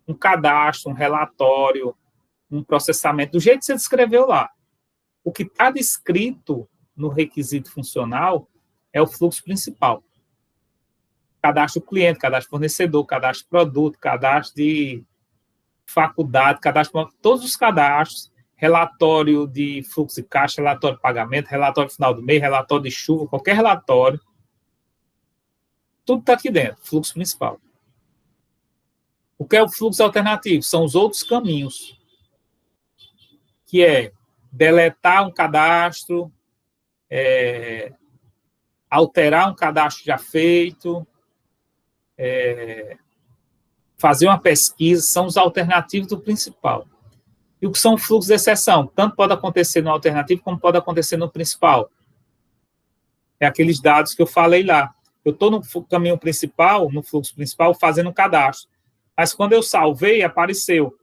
um cadastro, um relatório, um processamento, do jeito que você descreveu lá. O que está descrito no requisito funcional é o fluxo principal. Cadastro cliente, cadastro fornecedor, cadastro produto, cadastro de faculdade, cadastro, todos os cadastros relatório de fluxo de caixa, relatório de pagamento, relatório final do mês, relatório de chuva, qualquer relatório, tudo está aqui dentro, fluxo principal. O que é o fluxo alternativo? São os outros caminhos, que é deletar um cadastro, alterar um cadastro já feito, fazer uma pesquisa, são os alternativos do principal. E o que são fluxos de exceção? Tanto pode acontecer no alternativo, como pode acontecer no principal. É aqueles dados que eu falei lá. Eu estou no caminho principal, no fluxo principal, fazendo um cadastro. Mas quando eu salvei, apareceu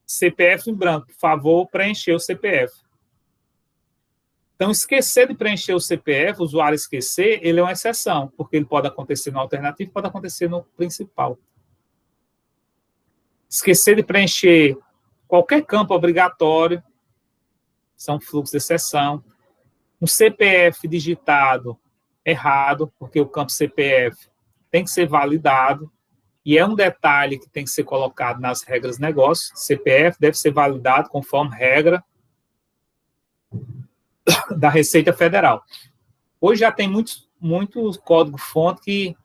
CPF em branco. Por favor, preencher o CPF. Então, esquecer de preencher o CPF, o usuário esquecer, ele é uma exceção, porque ele pode acontecer no alternativo, pode acontecer no principal. Esquecer de preencher qualquer campo obrigatório, são fluxos de exceção. Um CPF digitado errado, porque o campo CPF tem que ser validado, e é um detalhe que tem que ser colocado nas regras de negócio. CPF deve ser validado conforme regra da Receita Federal. Hoje já tem muito código-fonte que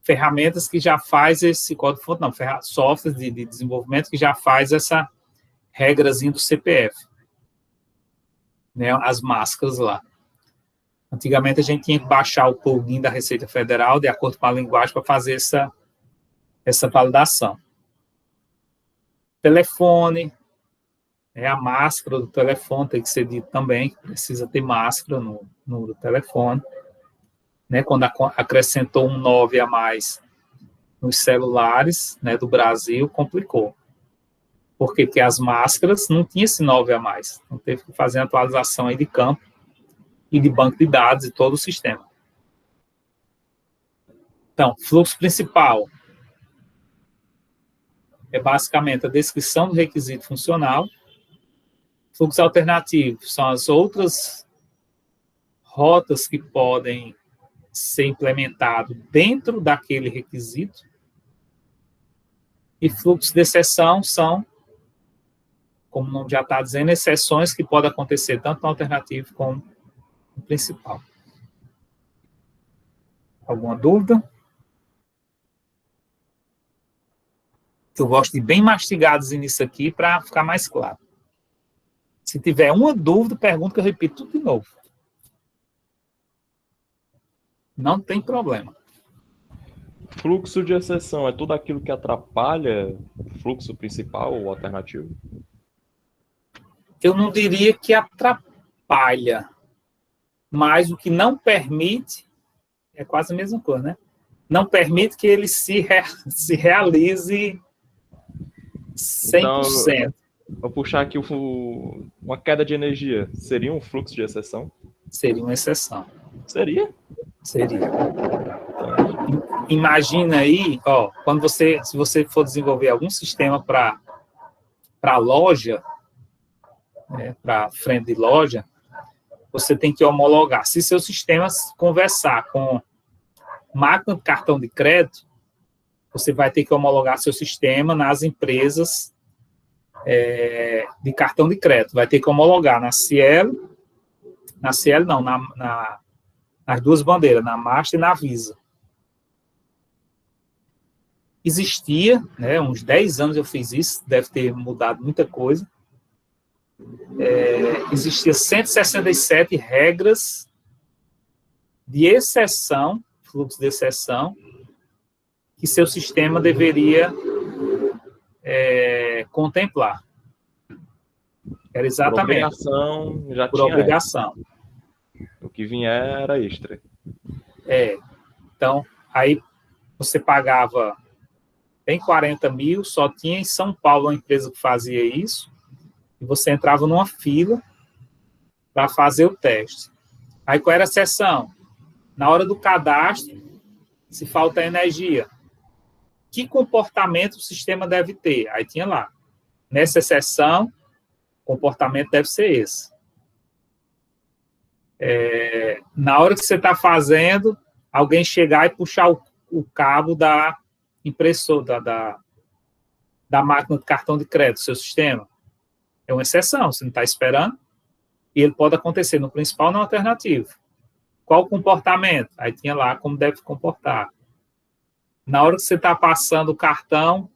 ferramentas que já faz esse código-fonte, não, softwares de desenvolvimento que já faz essa regrazinha do CPF, né, as máscaras lá. Antigamente a gente tinha que baixar o plugin da Receita Federal de acordo com a linguagem para fazer essa validação. Telefone, a máscara do telefone tem que ser dito também, que precisa ter máscara no telefone. Né, quando acrescentou um 9 a mais nos celulares, né, do Brasil, complicou. Por quê? Porque as máscaras não tinham esse 9 a mais. Então, teve que fazer uma atualização aí de campo e de banco de dados e todo o sistema. Então, fluxo principal é basicamente a descrição do requisito funcional. Fluxo alternativo são as outras rotas que podem ser implementado dentro daquele requisito. E fluxos de exceção são, como o nome já está dizendo, exceções que podem acontecer tanto no alternativo como no principal. Alguma dúvida? Eu gosto de bem mastigados nisso aqui para ficar mais claro. Se tiver uma dúvida, pergunta que eu repito tudo de novo. Não tem problema. Fluxo de exceção é tudo aquilo que atrapalha o fluxo principal ou alternativo? Eu não diria que atrapalha, mas o que não permite é quase a mesma coisa, né? Não permite que ele se realize 100%. Então, vou puxar aqui uma queda de energia. Seria um fluxo de exceção? Seria uma exceção. Seria? Seria. Imagina aí, quando se você for desenvolver algum sistema para loja, né, para frente de loja, você tem que homologar. Se seu sistema conversar com máquina de cartão de crédito, você vai ter que homologar seu sistema nas empresas de cartão de crédito. Vai ter que homologar nas duas bandeiras, na Master e na Visa. Existia, né, uns 10 anos eu fiz isso, deve ter mudado muita coisa. Existia 167 regras de exceção, fluxo de exceção, que seu sistema deveria contemplar. Era exatamente. Por obrigação, já por tinha obrigação. O que vier era extra. Então, aí você pagava em 40 mil, só tinha em São Paulo uma empresa que fazia isso, e você entrava numa fila para fazer o teste. Aí qual era a exceção? Na hora do cadastro, se falta energia, que comportamento o sistema deve ter? Aí tinha lá, nessa exceção, o comportamento deve ser esse. Na hora que você está fazendo, alguém chegar e puxar o cabo da impressora, da máquina de cartão de crédito, seu sistema. É uma exceção, você não está esperando, e ele pode acontecer no principal ou no alternativo. Qual o comportamento? Aí tinha lá como deve comportar. Na hora que você está passando o cartão,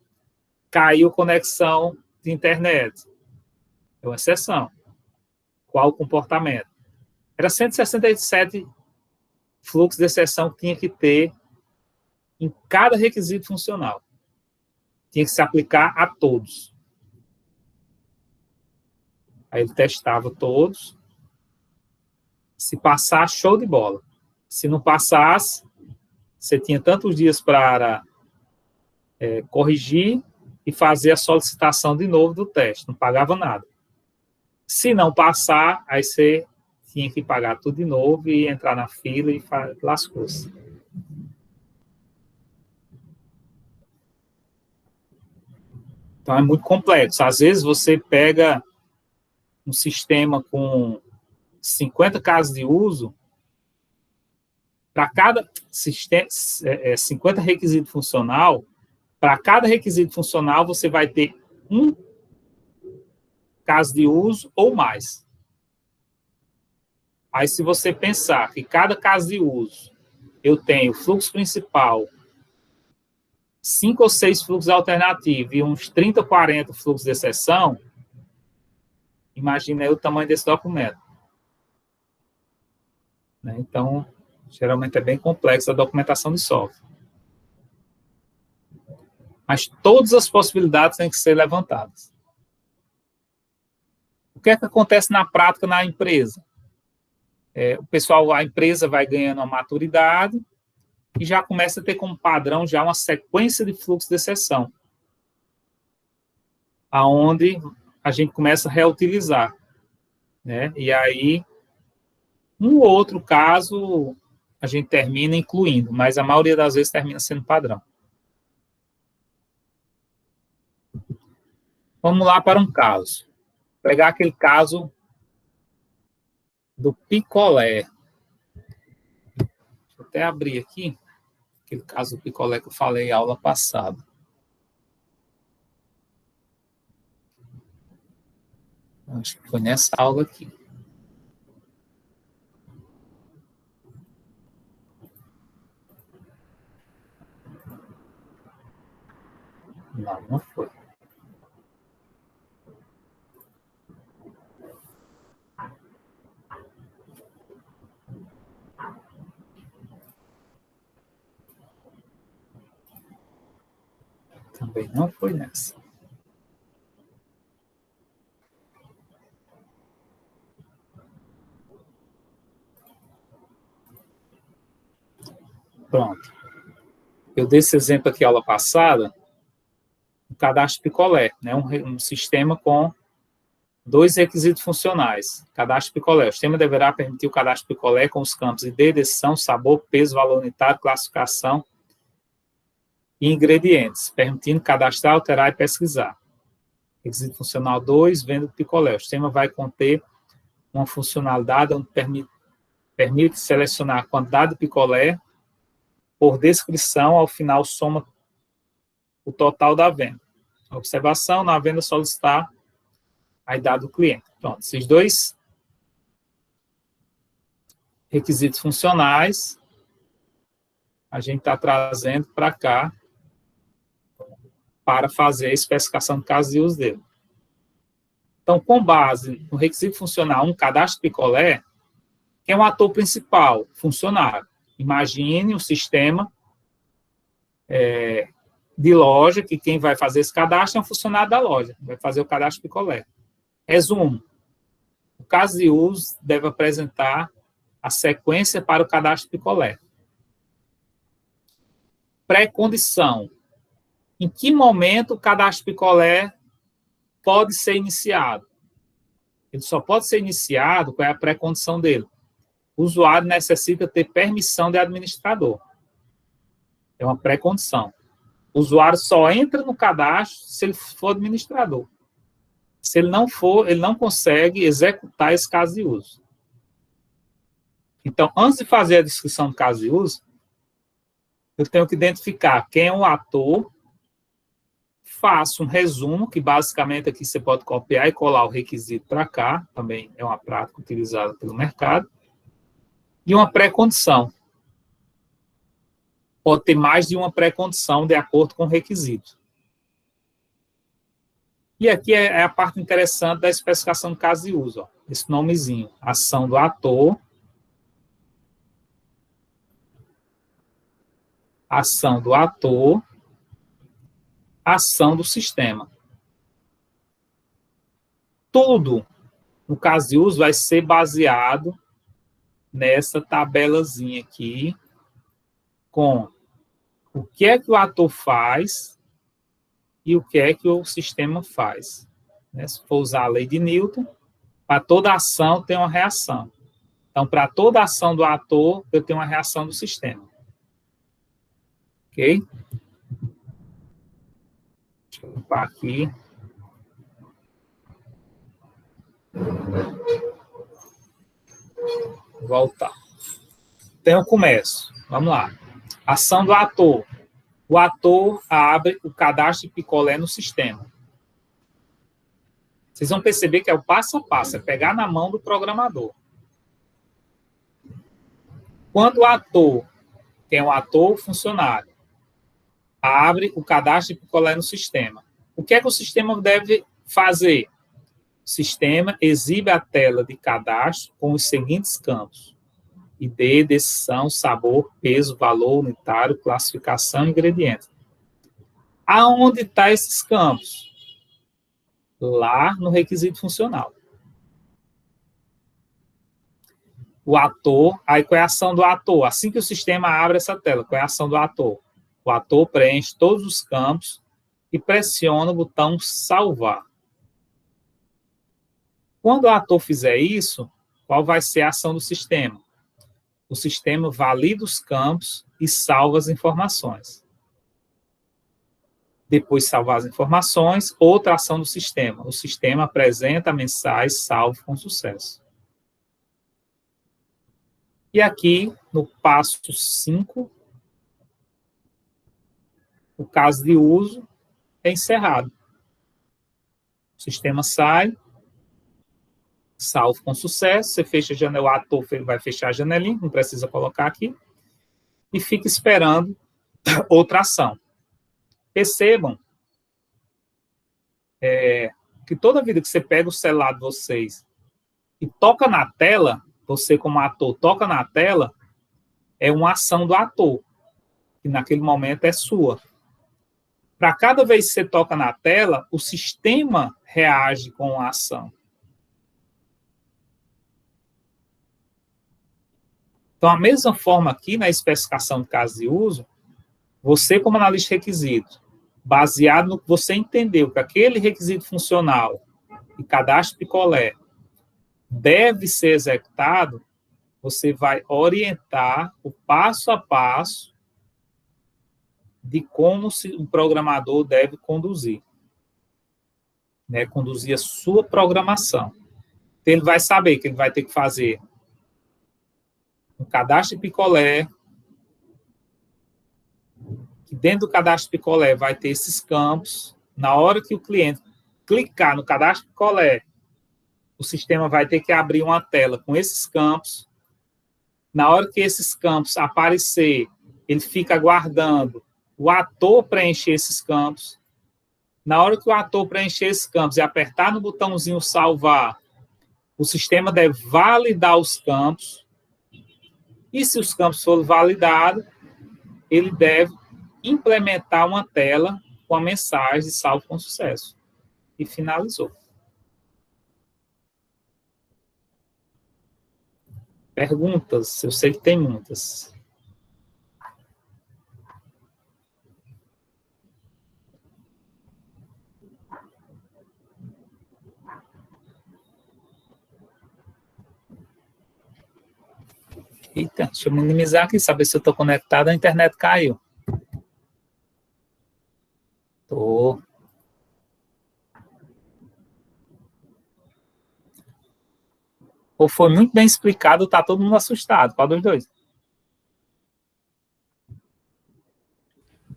caiu conexão de internet. É uma exceção. Qual o comportamento? Era 167 fluxos de exceção que tinha que ter em cada requisito funcional. Tinha que se aplicar a todos. Aí ele testava todos. Se passar, show de bola. Se não passasse, você tinha tantos dias para corrigir e fazer a solicitação de novo do teste. Não pagava nada. Se não passar, aí você tinha que pagar tudo de novo e entrar na fila e lascou-se. Então, é muito complexo. Às vezes, você pega um sistema com 50 casos de uso, para cada 50 requisitos funcional, para cada requisito funcional, você vai ter um caso de uso ou mais. Aí, se você pensar que cada caso de uso, eu tenho fluxo principal, 5 ou 6 fluxos alternativos e uns 30 ou 40 fluxos de exceção, imagina aí o tamanho desse documento. Então, geralmente é bem complexa a documentação de software. Mas todas as possibilidades têm que ser levantadas. O que é que acontece na prática na empresa? A empresa vai ganhando uma maturidade e já começa a ter como padrão já uma sequência de fluxos de exceção, aonde a gente começa a reutilizar, né? E aí, um ou outro caso, a gente termina incluindo, mas a maioria das vezes termina sendo padrão. Vamos lá para um caso. Vou pegar aquele caso do picolé. Deixa eu até abrir aqui, aquele caso do picolé que eu falei aula passada. Acho que foi nessa aula aqui. Não, não foi. Também não foi nessa. Pronto. Eu dei esse exemplo aqui aula passada, o cadastro picolé, né? Um sistema com 2 requisitos funcionais. Cadastro picolé. O sistema deverá permitir o cadastro picolé com os campos ID, decisão, sabor, peso, valor unitário, classificação e ingredientes, permitindo cadastrar, alterar e pesquisar. Requisito funcional 2, venda do picolé. O sistema vai conter uma funcionalidade onde permite selecionar a quantidade de picolé por descrição, ao final soma o total da venda. Observação, na venda solicitar a idade do cliente. Pronto, esses 2 requisitos funcionais a gente está trazendo para cá para fazer a especificação do caso de uso dele. Então, com base no requisito funcional, um cadastro picolé, quem é o ator principal? Funcionário. Imagine um sistema de loja, que quem vai fazer esse cadastro é um funcionário da loja, vai fazer o cadastro picolé. Resumo, o caso de uso deve apresentar a sequência para o cadastro picolé. Pré-condição. Em que momento o cadastro picolé pode ser iniciado? Ele só pode ser iniciado, qual é a pré-condição dele? O usuário necessita ter permissão de administrador. É uma pré-condição. O usuário só entra no cadastro se ele for administrador. Se ele não for, ele não consegue executar esse caso de uso. Então, antes de fazer a descrição do caso de uso, eu tenho que identificar quem é o ator faço um resumo, que basicamente aqui você pode copiar e colar o requisito para cá, também é uma prática utilizada pelo mercado, e uma pré-condição. Pode ter mais de uma pré-condição de acordo com o requisito. E aqui é a parte interessante da especificação do caso de uso, ó, esse nomezinho, ação do ator, ação do ator, ação do sistema. Tudo, no caso de uso, vai ser baseado nessa tabelazinha aqui, com o que é que o ator faz e o que é que o sistema faz. Se for usar a lei de Newton, para toda ação tem uma reação. Então, para toda ação do ator, eu tenho uma reação do sistema. Ok? Deixa eu limpar aqui. Voltar. Então, eu começo. Vamos lá. Ação do ator. O ator abre o cadastro de picolé no sistema. Vocês vão perceber que é o passo a passo, é pegar na mão do programador. Quando o ator, tem um ator funcionário, abre o cadastro de picolé no sistema. O que é que o sistema deve fazer? O sistema exibe a tela de cadastro com os seguintes campos: ID, decisão, sabor, peso, valor unitário, classificação e ingrediente. Aonde estão esses campos? Lá no requisito funcional. O ator, aí qual é a ação do ator? Assim que o sistema abre essa tela, qual é a ação do ator? O ator preenche todos os campos e pressiona o botão salvar. Quando o ator fizer isso, qual vai ser a ação do sistema? O sistema valida os campos e salva as informações. Depois de salvar as informações, outra ação do sistema. O sistema apresenta a mensagem salvo com sucesso. E aqui, no passo 5, o caso de uso é encerrado. O sistema sai, salvo com sucesso, você fecha a janela, o ator vai fechar a janelinha, não precisa colocar aqui, e fica esperando outra ação. Percebam que toda vida que você pega o celular de vocês e toca na tela, você como ator toca na tela, é uma ação do ator, que naquele momento é sua. Para cada vez que você toca na tela, o sistema reage com a ação. Então, a mesma forma aqui na especificação de caso de uso, você como analista de requisito, baseado no que você entendeu, que aquele requisito funcional e cadastro picolé deve ser executado, você vai orientar o passo a passo de como o programador deve conduzir. Conduzir a sua programação. Então, ele vai saber que ele vai ter que fazer um cadastro de picolé, que dentro do cadastro picolé vai ter esses campos. Na hora que o cliente clicar no cadastro picolé, o sistema vai ter que abrir uma tela com esses campos. Na hora que esses campos aparecer, ele fica aguardando o ator preencher esses campos. Na hora que o ator preencher esses campos e apertar no botãozinho salvar, o sistema deve validar os campos. E se os campos forem validados, ele deve implementar uma tela com a mensagem de salvo com sucesso. E finalizou. Perguntas? Eu sei que tem muitas. Eita, deixa eu minimizar aqui, saber se eu estou conectado, a internet caiu. Tô. Ou foi muito bem explicado, tá todo mundo assustado. Qual dos dois?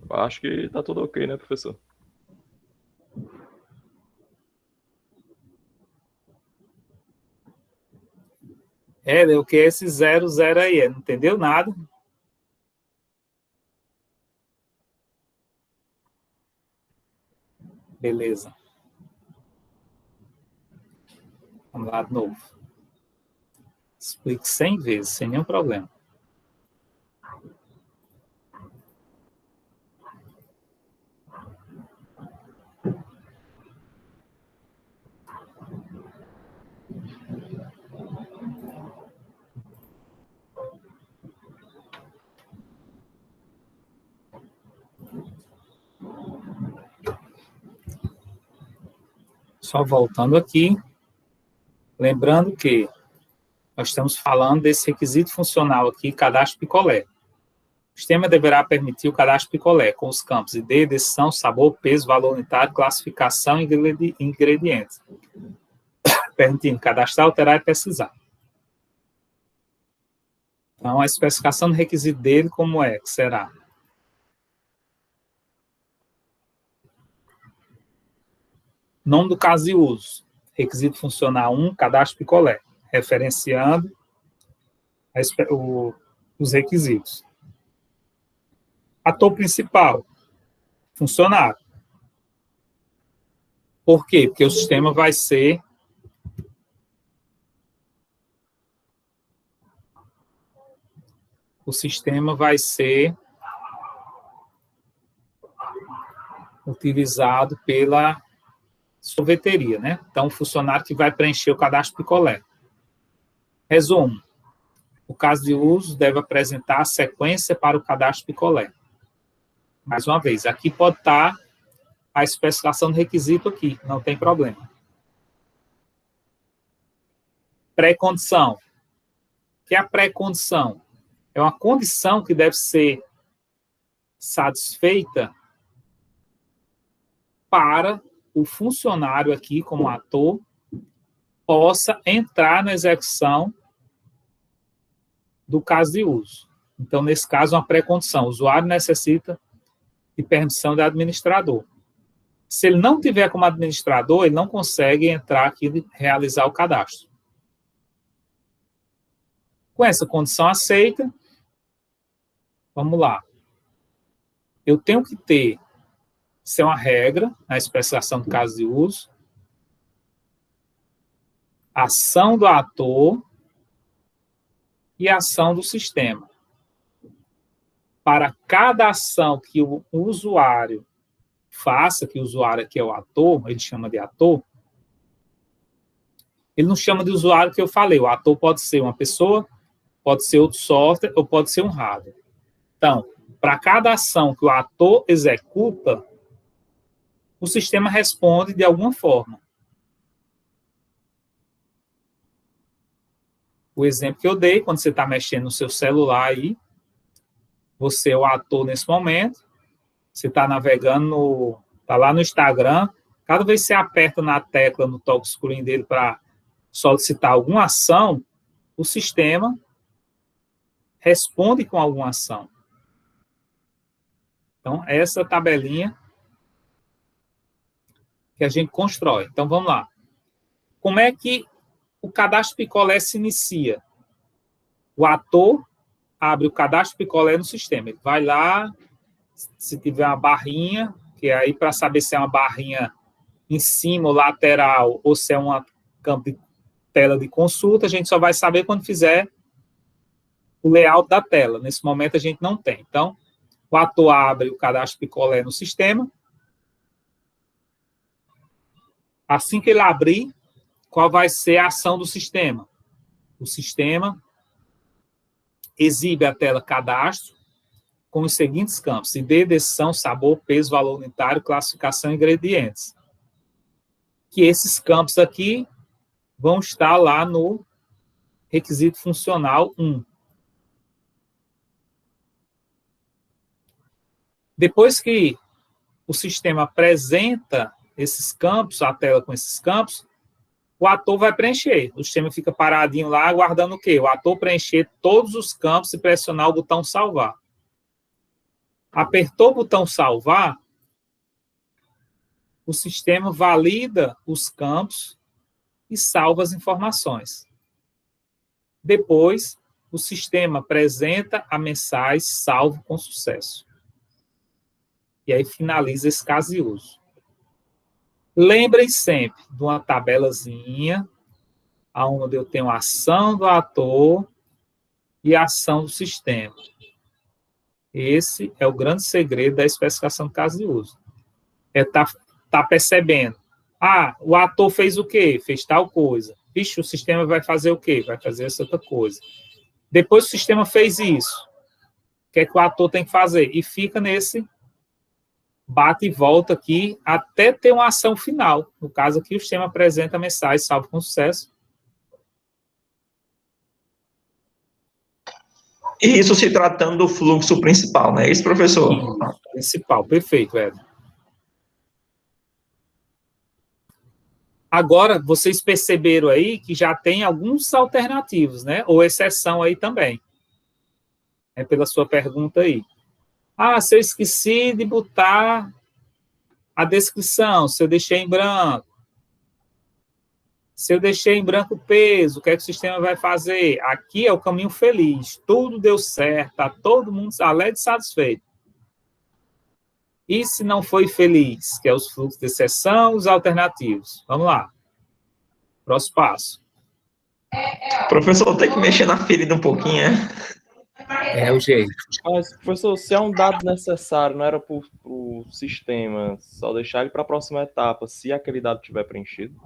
Acho que tá tudo ok, né, professor? O que é esse 00 aí? Não entendeu nada? Beleza. Vamos lá de novo. Explique 100 vezes, sem nenhum problema. Só voltando aqui, lembrando que nós estamos falando desse requisito funcional aqui, cadastro picolé. O sistema deverá permitir o cadastro picolé com os campos ID, decisão, sabor, peso, valor unitário, classificação e ingredientes, permitindo cadastrar, alterar e pesquisar. Então, a especificação do requisito dele, como é que será? Nome do caso de uso. Requisito funcional 1, cadastro picolé. Referenciando os requisitos. Ator principal. Funcionário. Por quê? Porque o sistema vai ser utilizado pela sorveteria, né? Então, o funcionário que vai preencher o cadastro picolé. Resumo. O caso de uso deve apresentar a sequência para o cadastro picolé. Mais uma vez, aqui pode estar a especificação do requisito aqui, não tem problema. Pré-condição. O que é a pré-condição? É uma condição que deve ser satisfeita para o funcionário aqui, como ator, possa entrar na execução do caso de uso. Então, nesse caso, uma pré-condição. O usuário necessita de permissão do administrador. Se ele não tiver como administrador, ele não consegue entrar aqui e realizar o cadastro. Com essa condição aceita, vamos lá. Eu tenho que ter, isso é uma regra, na especificação do caso de uso, ação do ator e ação do sistema. Para cada ação que o usuário faça, que o usuário aqui é o ator, ele chama de ator, ele não chama de usuário que eu falei, o ator pode ser uma pessoa, pode ser outro software, ou pode ser um hardware. Então, para cada ação que o ator executa, o sistema responde de alguma forma. O exemplo que eu dei, quando você está mexendo no seu celular aí, você é o ator nesse momento, você está navegando, está lá no Instagram, cada vez que você aperta na tecla, no talk screen dele para solicitar alguma ação, o sistema responde com alguma ação. Então, essa tabelinha que a gente constrói. Então, vamos lá. Como é que o cadastro picolé se inicia? O ator abre o cadastro picolé no sistema. Ele vai lá, se tiver uma barrinha, que é aí para saber se é uma barrinha em cima ou lateral, ou se é uma campo de tela de consulta, a gente só vai saber quando fizer o layout da tela. Nesse momento, a gente não tem. Então, o ator abre o cadastro picolé no sistema. Assim que ele abrir, qual vai ser a ação do sistema? O sistema exibe a tela cadastro com os seguintes campos: ID, decisão, sabor, peso, valor unitário, classificação e ingredientes. Que esses campos aqui vão estar lá no requisito funcional 1. Depois que o sistema apresenta esses campos, a tela com esses campos, o ator vai preencher. O sistema fica paradinho lá, aguardando o quê? O ator preencher todos os campos e pressionar o botão salvar. Apertou o botão salvar, o sistema valida os campos e salva as informações. Depois, o sistema apresenta a mensagem salvo com sucesso. E aí finaliza esse caso de uso. Lembrem sempre de uma tabelazinha onde eu tenho a ação do ator e a ação do sistema. Esse é o grande segredo da especificação do caso de uso. É tá percebendo. O ator fez o quê? Fez tal coisa. Vixe, o sistema vai fazer o quê? Vai fazer essa outra coisa. Depois o sistema fez isso. O que é que o ator tem que fazer? E fica nesse bate e volta aqui até ter uma ação final. No caso aqui, o sistema apresenta a mensagem salvo com sucesso. E isso se tratando do fluxo principal, não é isso, professor? Principal, perfeito, Ed. Agora, vocês perceberam aí que já tem alguns alternativos, né? Ou exceção aí também. É pela sua pergunta aí. Se eu esqueci de botar a descrição, se eu deixei em branco. Se eu deixei em branco o peso, o que é que o sistema vai fazer? Aqui é o caminho feliz. Tudo deu certo, está todo mundo alegre e satisfeito. E se não foi feliz? Que é os fluxos de exceção, os alternativos. Vamos lá. Próximo passo. Professor, tem que mexer na ferida um pouquinho, É o jeito. Mas, professor, se é um dado necessário, não era para o sistema só deixar ele para a próxima etapa, se aquele dado tiver preenchido?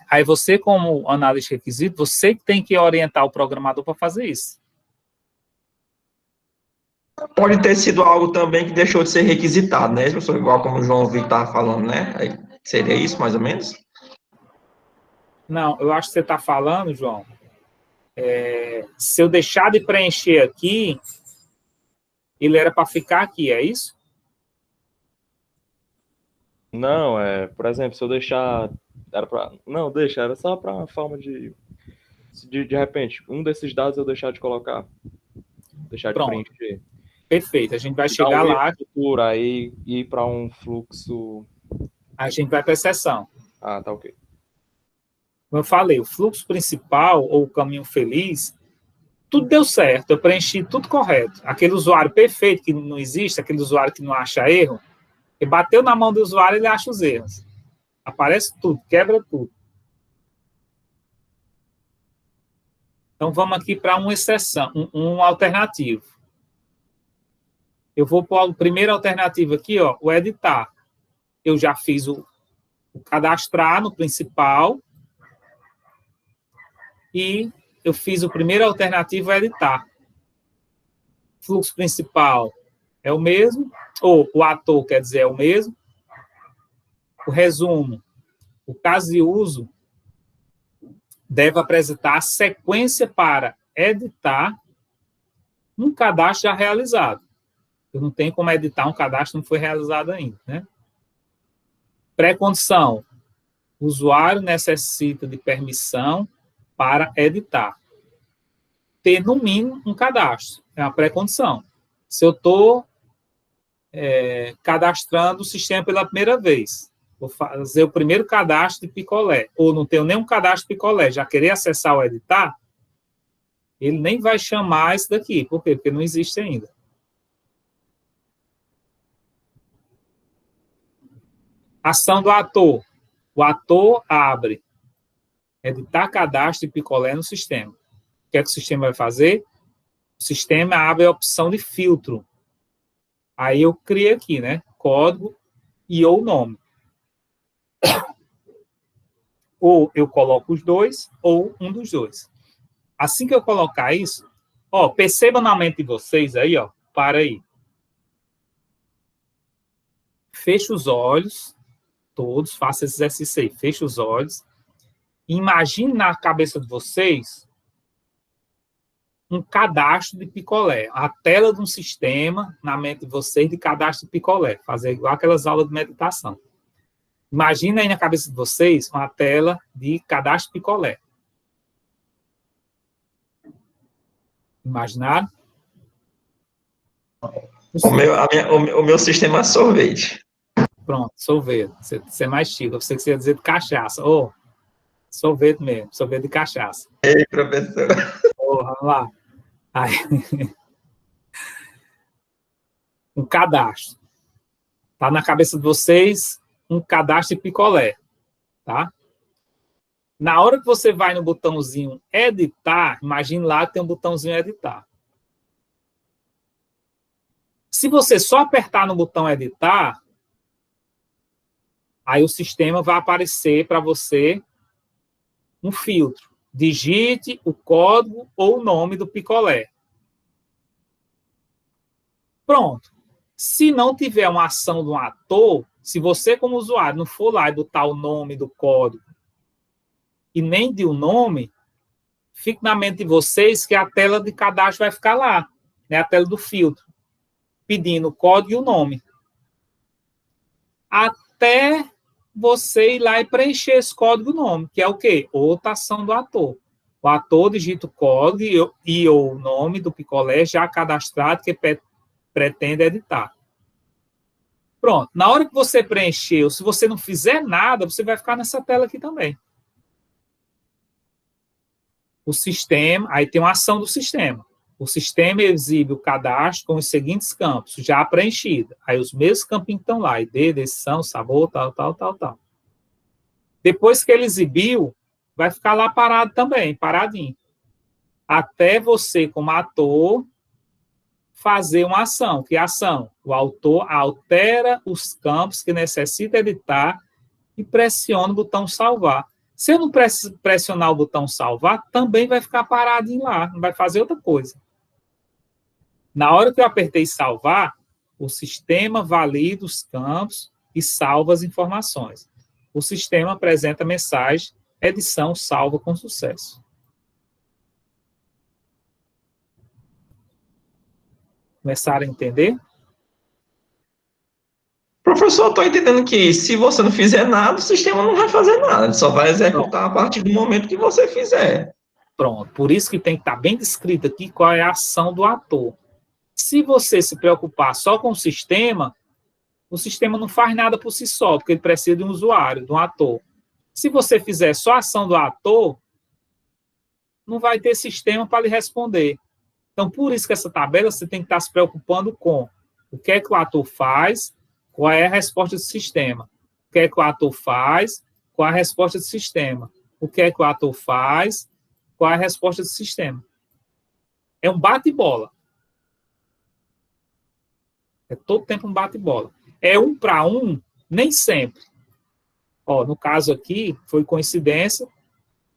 Aí você, como analista de requisito, você que tem que orientar o programador para fazer isso. Pode ter sido algo também que deixou de ser requisitado, né, professor? Igual como o João Vitor estava falando, né? Aí seria isso, mais ou menos? Não, eu acho que você está falando, João, se eu deixar de preencher aqui, ele era para ficar aqui, é isso? Não, por exemplo, se eu deixar... era só para uma forma de repente, um desses dados eu deixar de colocar. Deixar de preencher. Perfeito, a gente vai chegar lá. Aí ir para um fluxo... A gente vai para a exceção. Tá ok. Como eu falei, o fluxo principal, ou o caminho feliz, tudo deu certo, eu preenchi tudo correto. Aquele usuário perfeito que não existe, aquele usuário que não acha erro, ele bateu na mão do usuário, ele acha os erros. Aparece tudo, quebra tudo. Então, vamos aqui para uma exceção, um alternativo. Eu vou pôr a primeira alternativa aqui, o editar. Eu já fiz o cadastrar no principal e eu fiz o primeiro alternativo, editar. Fluxo principal é o mesmo, ou o ator, quer dizer, é o mesmo. O resumo, o caso de uso deve apresentar a sequência para editar um cadastro já realizado. Eu não tenho como editar um cadastro que não foi realizado ainda, né? Pré-condição. O usuário necessita de permissão para editar. Ter, no mínimo, um cadastro. É uma pré-condição. Se eu estou cadastrando o sistema pela primeira vez, vou fazer o primeiro cadastro de picolé, ou não tenho nenhum cadastro de picolé, já querer acessar o editar, ele nem vai chamar isso daqui. Por quê? Porque não existe ainda. Ação do ator. O ator abre. Editar cadastro de picolé no sistema. O que é que o sistema vai fazer? O sistema abre a opção de filtro. Aí eu criei aqui, né? Código e ou nome. Ou eu coloco os dois, ou um dos dois. Assim que eu colocar isso, perceba na mente de vocês aí, para aí. Fecha os olhos, todos, faça esse exercício aí. Fecha os olhos. Imagine na cabeça de vocês um cadastro de picolé. A tela de um sistema na mente de vocês de cadastro de picolé. Fazer igual aquelas aulas de meditação. Imagina aí na cabeça de vocês uma tela de cadastro de picolé. Imaginaram? O meu sistema é sorvete. Pronto, sorvete. Você é mais chique. Você que ia dizer de cachaça. Sorvete mesmo, sorvete de cachaça. Ei, professor. Porra, vamos lá. Aí, um cadastro. Tá na cabeça de vocês um cadastro de picolé, tá? Na hora que você vai no botãozinho editar, imagine lá que tem um botãozinho editar. Se você só apertar no botão editar, aí o sistema vai aparecer para você um filtro. Digite o código ou o nome do picolé. Pronto. Se não tiver uma ação do ator, se você como usuário não for lá e botar o nome do código e nem de um nome, fique na mente de vocês que a tela de cadastro vai ficar lá, né? A tela do filtro, pedindo o código e o nome. Até você ir lá e preencher esse código e nome, que é o quê? Outra ação do ator. O ator digita o código e o nome do picolé já cadastrado que pretende editar. Pronto. Na hora que você preencheu, se você não fizer nada, você vai ficar nessa tela aqui também. O sistema, aí tem uma ação do sistema. O sistema exibe o cadastro com os seguintes campos, já preenchido. Aí os mesmos campinhos estão lá, ID, decisão, sabor, tal. Depois que ele exibiu, vai ficar lá parado também, paradinho. Até você, como ator, fazer uma ação. Que ação? O autor altera os campos que necessita editar e pressiona o botão salvar. Se eu não pressionar o botão salvar, também vai ficar paradinho lá, não vai fazer outra coisa. Na hora que eu apertei salvar, o sistema valida os campos e salva as informações. O sistema apresenta a mensagem, edição salva com sucesso. Começaram a entender? Professor, estou entendendo que se você não fizer nada, o sistema não vai fazer nada, ele só vai executar a partir do momento que você fizer. Pronto, por isso que tem que estar bem descrito aqui qual é a ação do ator. Se você se preocupar só com o sistema não faz nada por si só, porque ele precisa de um usuário, de um ator. Se você fizer só a ação do ator, não vai ter sistema para lhe responder. Então, por isso que essa tabela você tem que estar se preocupando com o que é que o ator faz, qual é a resposta do sistema. O que é que o ator faz, qual é a resposta do sistema. O que é que o ator faz, qual é a resposta do sistema. É um bate-bola. É todo tempo um bate-bola. É 1 para 1, nem sempre. Ó, no caso aqui, foi coincidência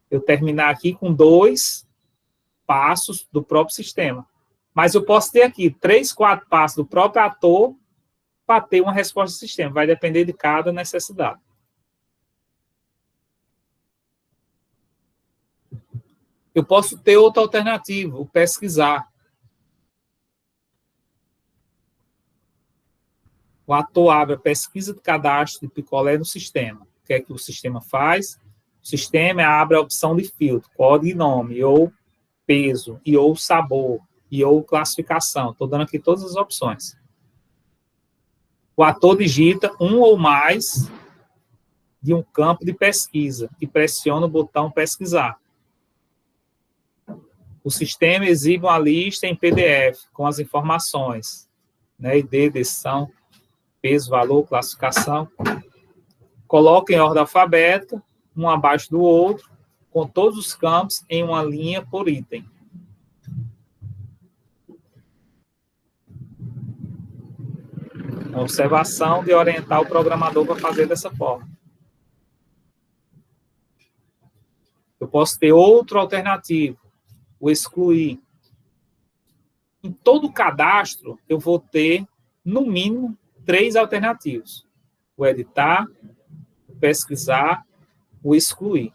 eu terminar aqui com 2 passos do próprio sistema. Mas eu posso ter aqui 3, 4 passos do próprio ator para ter uma resposta do sistema. Vai depender de cada necessidade. Eu posso ter outra alternativa, o pesquisar. O ator abre a pesquisa de cadastro de picolé no sistema. O que é que o sistema faz? O sistema abre a opção de filtro, código e nome, ou peso, e ou sabor, e ou classificação. Estou dando aqui todas as opções. O ator digita um ou mais de um campo de pesquisa e pressiona o botão pesquisar. O sistema exibe uma lista em PDF com as informações, né, ID, decisão, peso, valor, classificação. Coloca em ordem alfabética, um abaixo do outro, com todos os campos em uma linha por item. Uma observação de orientar o programador para fazer dessa forma. Eu posso ter outro alternativo, o excluir. Em todo cadastro, eu vou ter, no mínimo, 3 alternativos. O editar, o pesquisar, o excluir.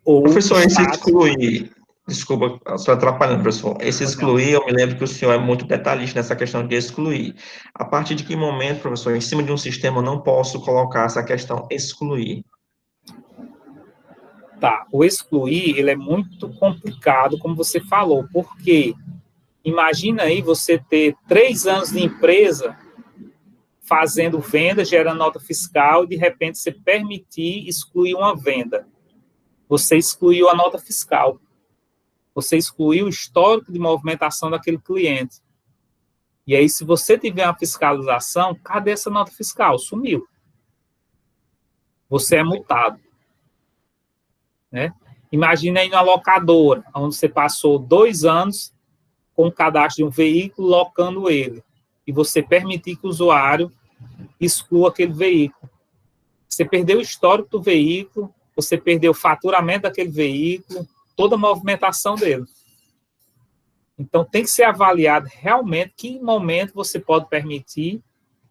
Ou professor, esse excluir, desculpa, estou atrapalhando, professor. Esse excluir, eu me lembro que o senhor é muito detalhista nessa questão de excluir. A partir de que momento, professor, em cima de um sistema, eu não posso colocar essa questão excluir? Tá, o excluir, ele é muito complicado, como você falou, porque imagina aí você ter 3 anos de empresa fazendo venda, gerando nota fiscal, e de repente você permitir excluir uma venda. Você excluiu a nota fiscal. Você excluiu o histórico de movimentação daquele cliente. E aí, se você tiver uma fiscalização, cadê essa nota fiscal? Sumiu. Você é multado. Né? Imagina aí na locadora, onde você passou 2 anos com o cadastro de um veículo, locando ele. E você permitir que o usuário exclua aquele veículo. Você perdeu o histórico do veículo, você perdeu o faturamento daquele veículo, toda a movimentação dele. Então, tem que ser avaliado realmente que momento você pode permitir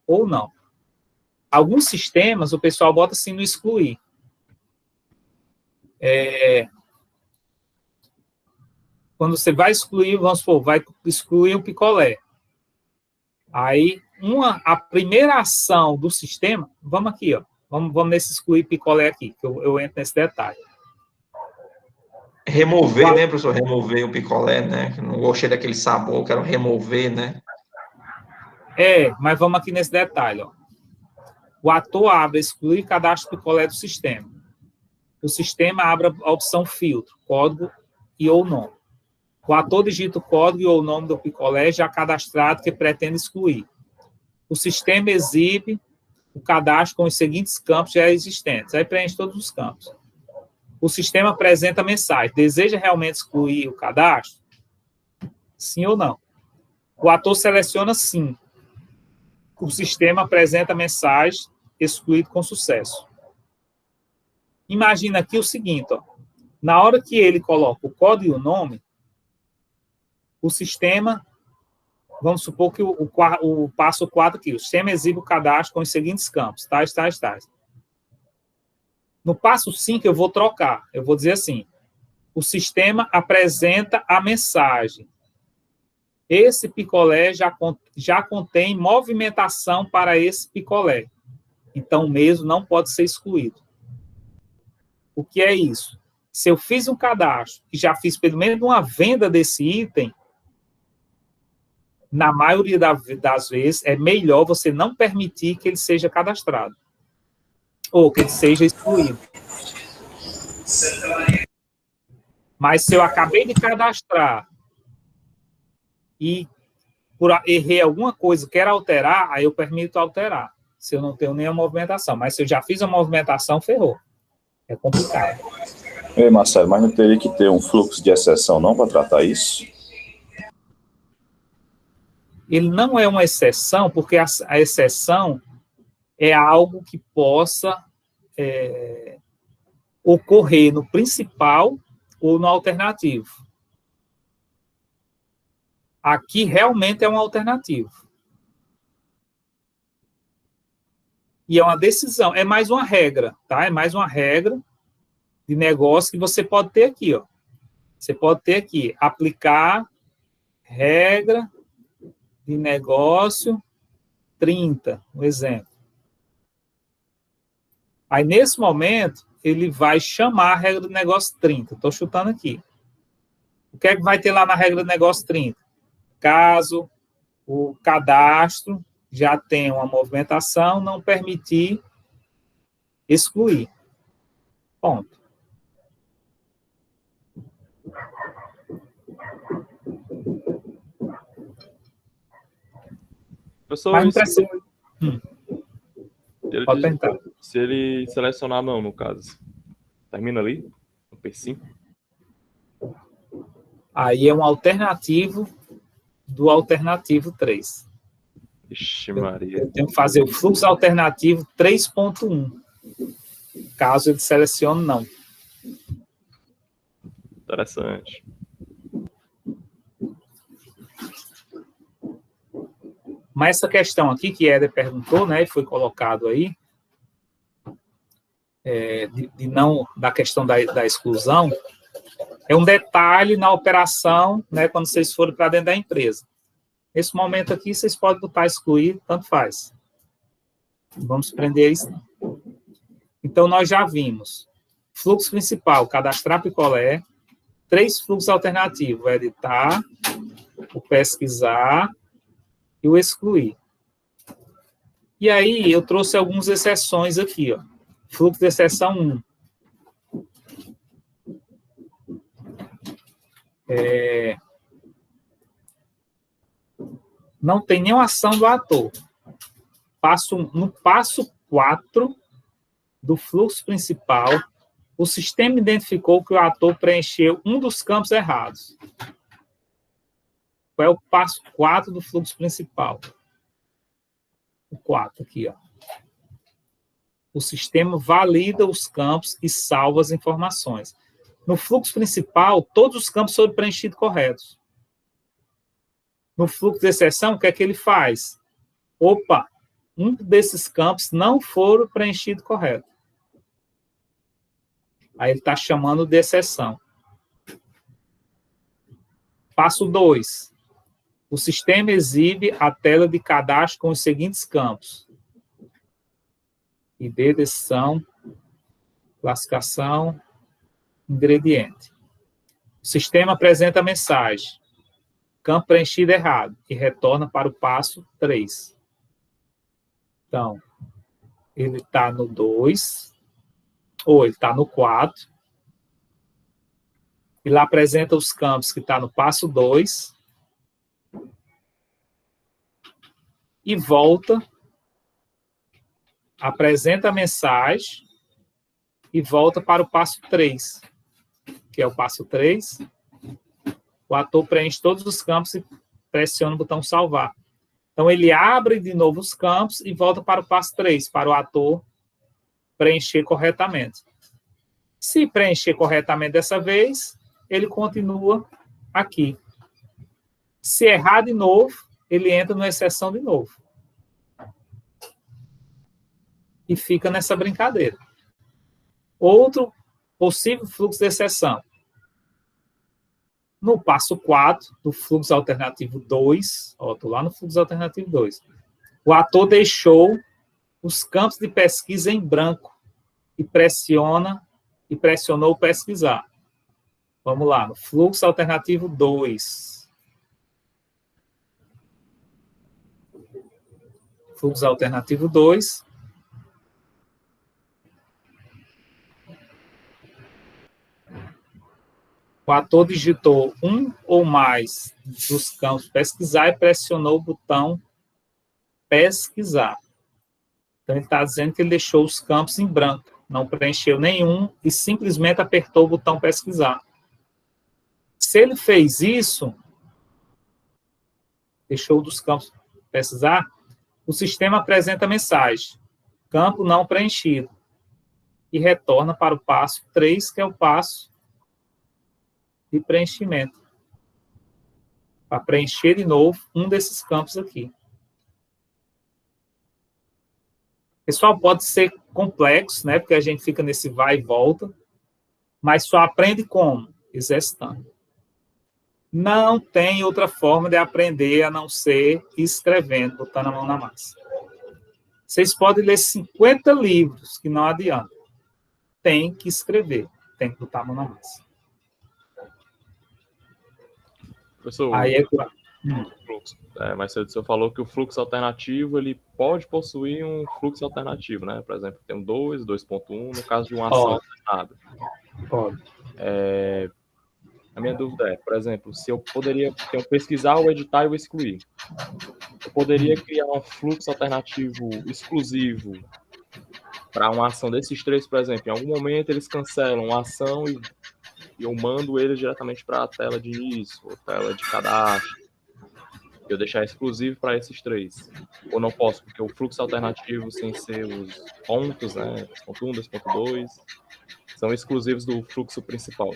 ou não. Alguns sistemas, o pessoal bota assim no excluir. Quando você vai excluir, vamos supor, vai excluir o picolé. Aí, a primeira ação do sistema, vamos aqui, ó, vamos nesse excluir picolé aqui, que eu entro nesse detalhe. Remover, né, professor? Remover o picolé, né? Que não gostei daquele sabor, quero remover, né? Mas vamos aqui nesse detalhe, ó. O ator abre, excluir cadastro picolé do sistema. O sistema abre a opção filtro, código e ou nome. O ator digita o código e ou nome do picolé já cadastrado que pretende excluir. O sistema exibe o cadastro com os seguintes campos já existentes. Aí preenche todos os campos. O sistema apresenta a mensagem. Deseja realmente excluir o cadastro? Sim ou não? O ator seleciona sim. O sistema apresenta a mensagem excluído com sucesso. Imagina aqui o seguinte, ó. Na hora que ele coloca o código e o nome, o sistema, vamos supor que o passo 4 aqui, o sistema exibe o cadastro com os seguintes campos, tais. No passo 5, eu vou trocar. Eu vou dizer assim, o sistema apresenta a mensagem. Esse picolé já contém movimentação para esse picolé. Então, o mesmo não pode ser excluído. O que é isso? Se eu fiz um cadastro e já fiz pelo menos uma venda desse item, na maioria das vezes, é melhor você não permitir que ele seja cadastrado. Ou que ele seja excluído. Mas se eu acabei de cadastrar e errei alguma coisa, quero alterar, aí eu permito alterar. Se eu não tenho nenhuma movimentação. Mas se eu já fiz a movimentação, ferrou. É complicado. Ei, Marcelo, mas não teria que ter um fluxo de exceção não para tratar isso? Ele não é uma exceção, porque a exceção é algo que possa ocorrer no principal ou no alternativo. Aqui realmente é um alternativo. E é uma decisão, é mais uma regra, tá? É mais uma regra de negócio que você pode ter aqui, ó. Você pode ter aqui, aplicar regra de negócio 30, um exemplo. Aí, nesse momento, ele vai chamar a regra do negócio 30. Estou chutando aqui. O que é que vai ter lá na regra do negócio 30? Caso o cadastro já tenha uma movimentação, não permitir excluir. Ponto. Professor, mas não precisa. Pode tentar. Se ele selecionar não, no caso, termina ali, no P5. Aí é um alternativo do alternativo 3. Ixi, Maria. Eu tenho que fazer o fluxo alternativo 3.1, caso ele selecione não. Interessante. Mas essa questão aqui que Éder perguntou, né, e foi colocado aí, da questão da exclusão, é um detalhe na operação, né, quando vocês forem para dentro da empresa. Nesse momento aqui, vocês podem botar excluir, tanto faz. Vamos prender isso. Então, nós já vimos fluxo principal, cadastrar picolé, 3 fluxos alternativos, o editar, o pesquisar e o excluir. E aí, eu trouxe algumas exceções aqui, ó. Fluxo de exceção 1. Não tem nenhuma ação do ator. No passo 4 do fluxo principal, o sistema identificou que o ator preencheu um dos campos errados. Qual é o passo 4 do fluxo principal? O 4 aqui, ó. O sistema valida os campos e salva as informações. No fluxo principal, todos os campos foram preenchidos corretos. No fluxo de exceção, o que é que ele faz? Opa, um desses campos não foram preenchidos correto. Aí ele está chamando de exceção. Passo 2. O sistema exibe a tela de cadastro com os seguintes campos: ID, decisão, classificação, ingrediente. O sistema apresenta a mensagem: campo preenchido errado, e retorna para o passo 3. Então, ele está no 2, ou ele está no 4, e lá apresenta os campos que está no passo 2, e volta, apresenta a mensagem, e volta para o passo 3, que é o passo 3. O ator preenche todos os campos e pressiona o botão salvar. Então, ele abre de novo os campos e volta para o passo 3, para o ator preencher corretamente. Se preencher corretamente dessa vez, ele continua aqui. Se errar de novo, ele entra na exceção de novo. E fica nessa brincadeira. Outro possível fluxo de exceção. No passo 4 do fluxo alternativo 2, estou lá no fluxo alternativo 2, o ator deixou os campos de pesquisa em branco e pressionou pesquisar. Vamos lá, no fluxo alternativo 2. Fluxo alternativo 2. O ator digitou um ou mais dos campos pesquisar e pressionou o botão pesquisar. Então, ele está dizendo que ele deixou os campos em branco, não preencheu nenhum e simplesmente apertou o botão pesquisar. Se ele fez isso, deixou dos campos pesquisar, o sistema apresenta a mensagem: campo não preenchido, e retorna para o passo 3, que é o passo de preenchimento, para preencher de novo um desses campos aqui. Pessoal, pode ser complexo, né? Porque a gente fica nesse vai e volta, mas só aprende como? Exercitando. Não tem outra forma de aprender a não ser escrevendo, botando a mão na massa. Vocês podem ler 50 livros, que não adianta. Tem que escrever, tem que botar a mão na massa. Professor, aí fluxo. Mas o senhor falou que o fluxo alternativo ele pode possuir um fluxo alternativo, né? Por exemplo, tem um 2, 2.1, no caso de uma ação alternada. Pode. A minha dúvida é, por exemplo, se eu poderia pesquisar, o editar e o excluir. Eu poderia criar um fluxo alternativo exclusivo para uma ação desses três, por exemplo. Em algum momento eles cancelam a ação e eu mando eles diretamente para a tela de início, ou tela de cadastro. Eu deixar exclusivo para esses três. Ou não posso, porque o fluxo alternativo, sem ser os pontos, né, 2.1, 2.2, são exclusivos do fluxo principal.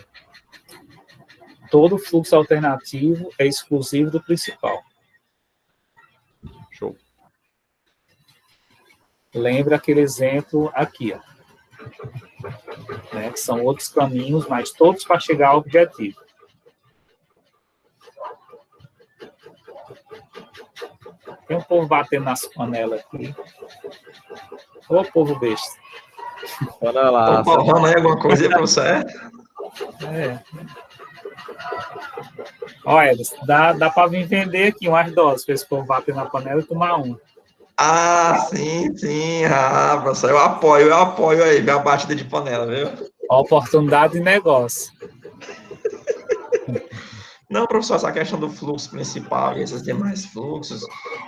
Todo fluxo alternativo é exclusivo do principal. Show. Lembra aquele exemplo aqui, ó. Né, que são outros caminhos, mas todos para chegar ao objetivo. Tem um povo batendo nas panelas aqui. Ô, povo besta. Olha lá. Vamos aí alguma coisa aí para você? Olha, dá para vir vender aqui umas doses para esse povo bater na panela e tomar um. Ah, sim, sim. Ah, professor, eu apoio aí, minha batida de panela, viu? Oportunidade de negócio. Não, professor, essa questão do fluxo principal e esses demais fluxos,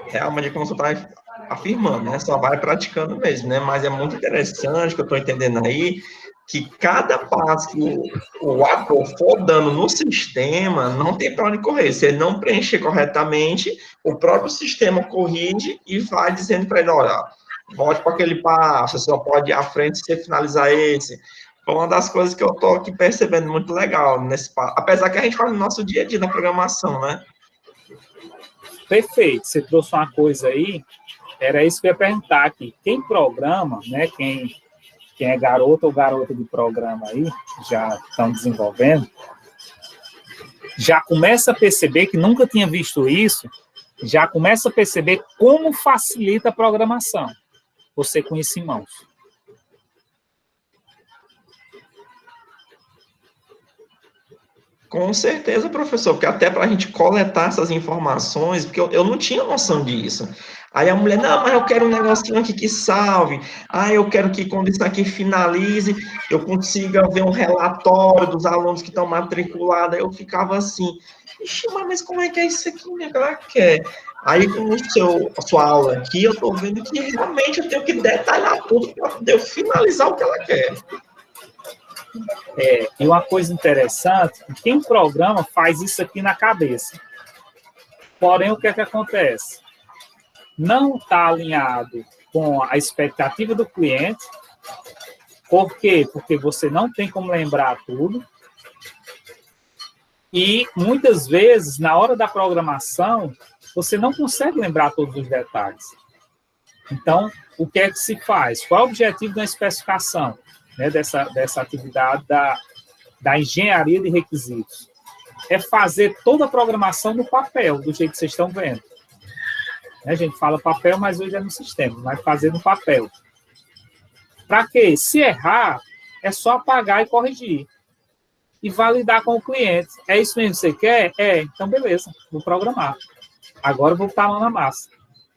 realmente, como você está afirmando, né? Só vai praticando mesmo, né? Mas é muito interessante que eu estou entendendo aí que cada passo que o ator for dando no sistema, não tem para onde correr. Se ele não preencher corretamente, o próprio sistema corrige e vai dizendo para ele, olha, volte para aquele passo, você só pode ir à frente se você finalizar esse. Foi uma das coisas que eu estou aqui percebendo muito legal nesse passo. Apesar que a gente faz no nosso dia a dia na programação, né? Perfeito. Você trouxe uma coisa aí, era isso que eu ia perguntar aqui. Quem programa, né? Quem é garoto ou garota de programa aí, já estão desenvolvendo, já começa a perceber que nunca tinha visto isso, já começa a perceber como facilita a programação, você com isso em mãos. Com certeza, professor, porque até para a gente coletar essas informações, porque eu não tinha noção disso. Aí a mulher, não, mas eu quero um negocinho aqui que salve. Ah, eu quero que quando isso aqui finalize, eu consiga ver um relatório dos alunos que estão matriculados. Aí eu ficava assim, ixi, mas como é que é isso aqui, né, que ela quer? Aí com a sua aula aqui, eu estou vendo que realmente eu tenho que detalhar tudo para poder eu finalizar o que ela quer. E uma coisa interessante, quem programa faz isso aqui na cabeça. Porém, o que é que acontece? Não está alinhado com a expectativa do cliente. Por quê? Porque você não tem como lembrar tudo. E, muitas vezes, na hora da programação, você não consegue lembrar todos os detalhes. Então, o que é que se faz? Qual é o objetivo da especificação, né, dessa atividade da engenharia de requisitos? É fazer toda a programação no papel, do jeito que vocês estão vendo. A gente fala papel, mas hoje é no sistema, mas fazer no papel. Para quê? Se errar, é só apagar e corrigir. E validar com o cliente. É isso mesmo que você quer? Então beleza, vou programar. Agora eu vou botar a mão na massa.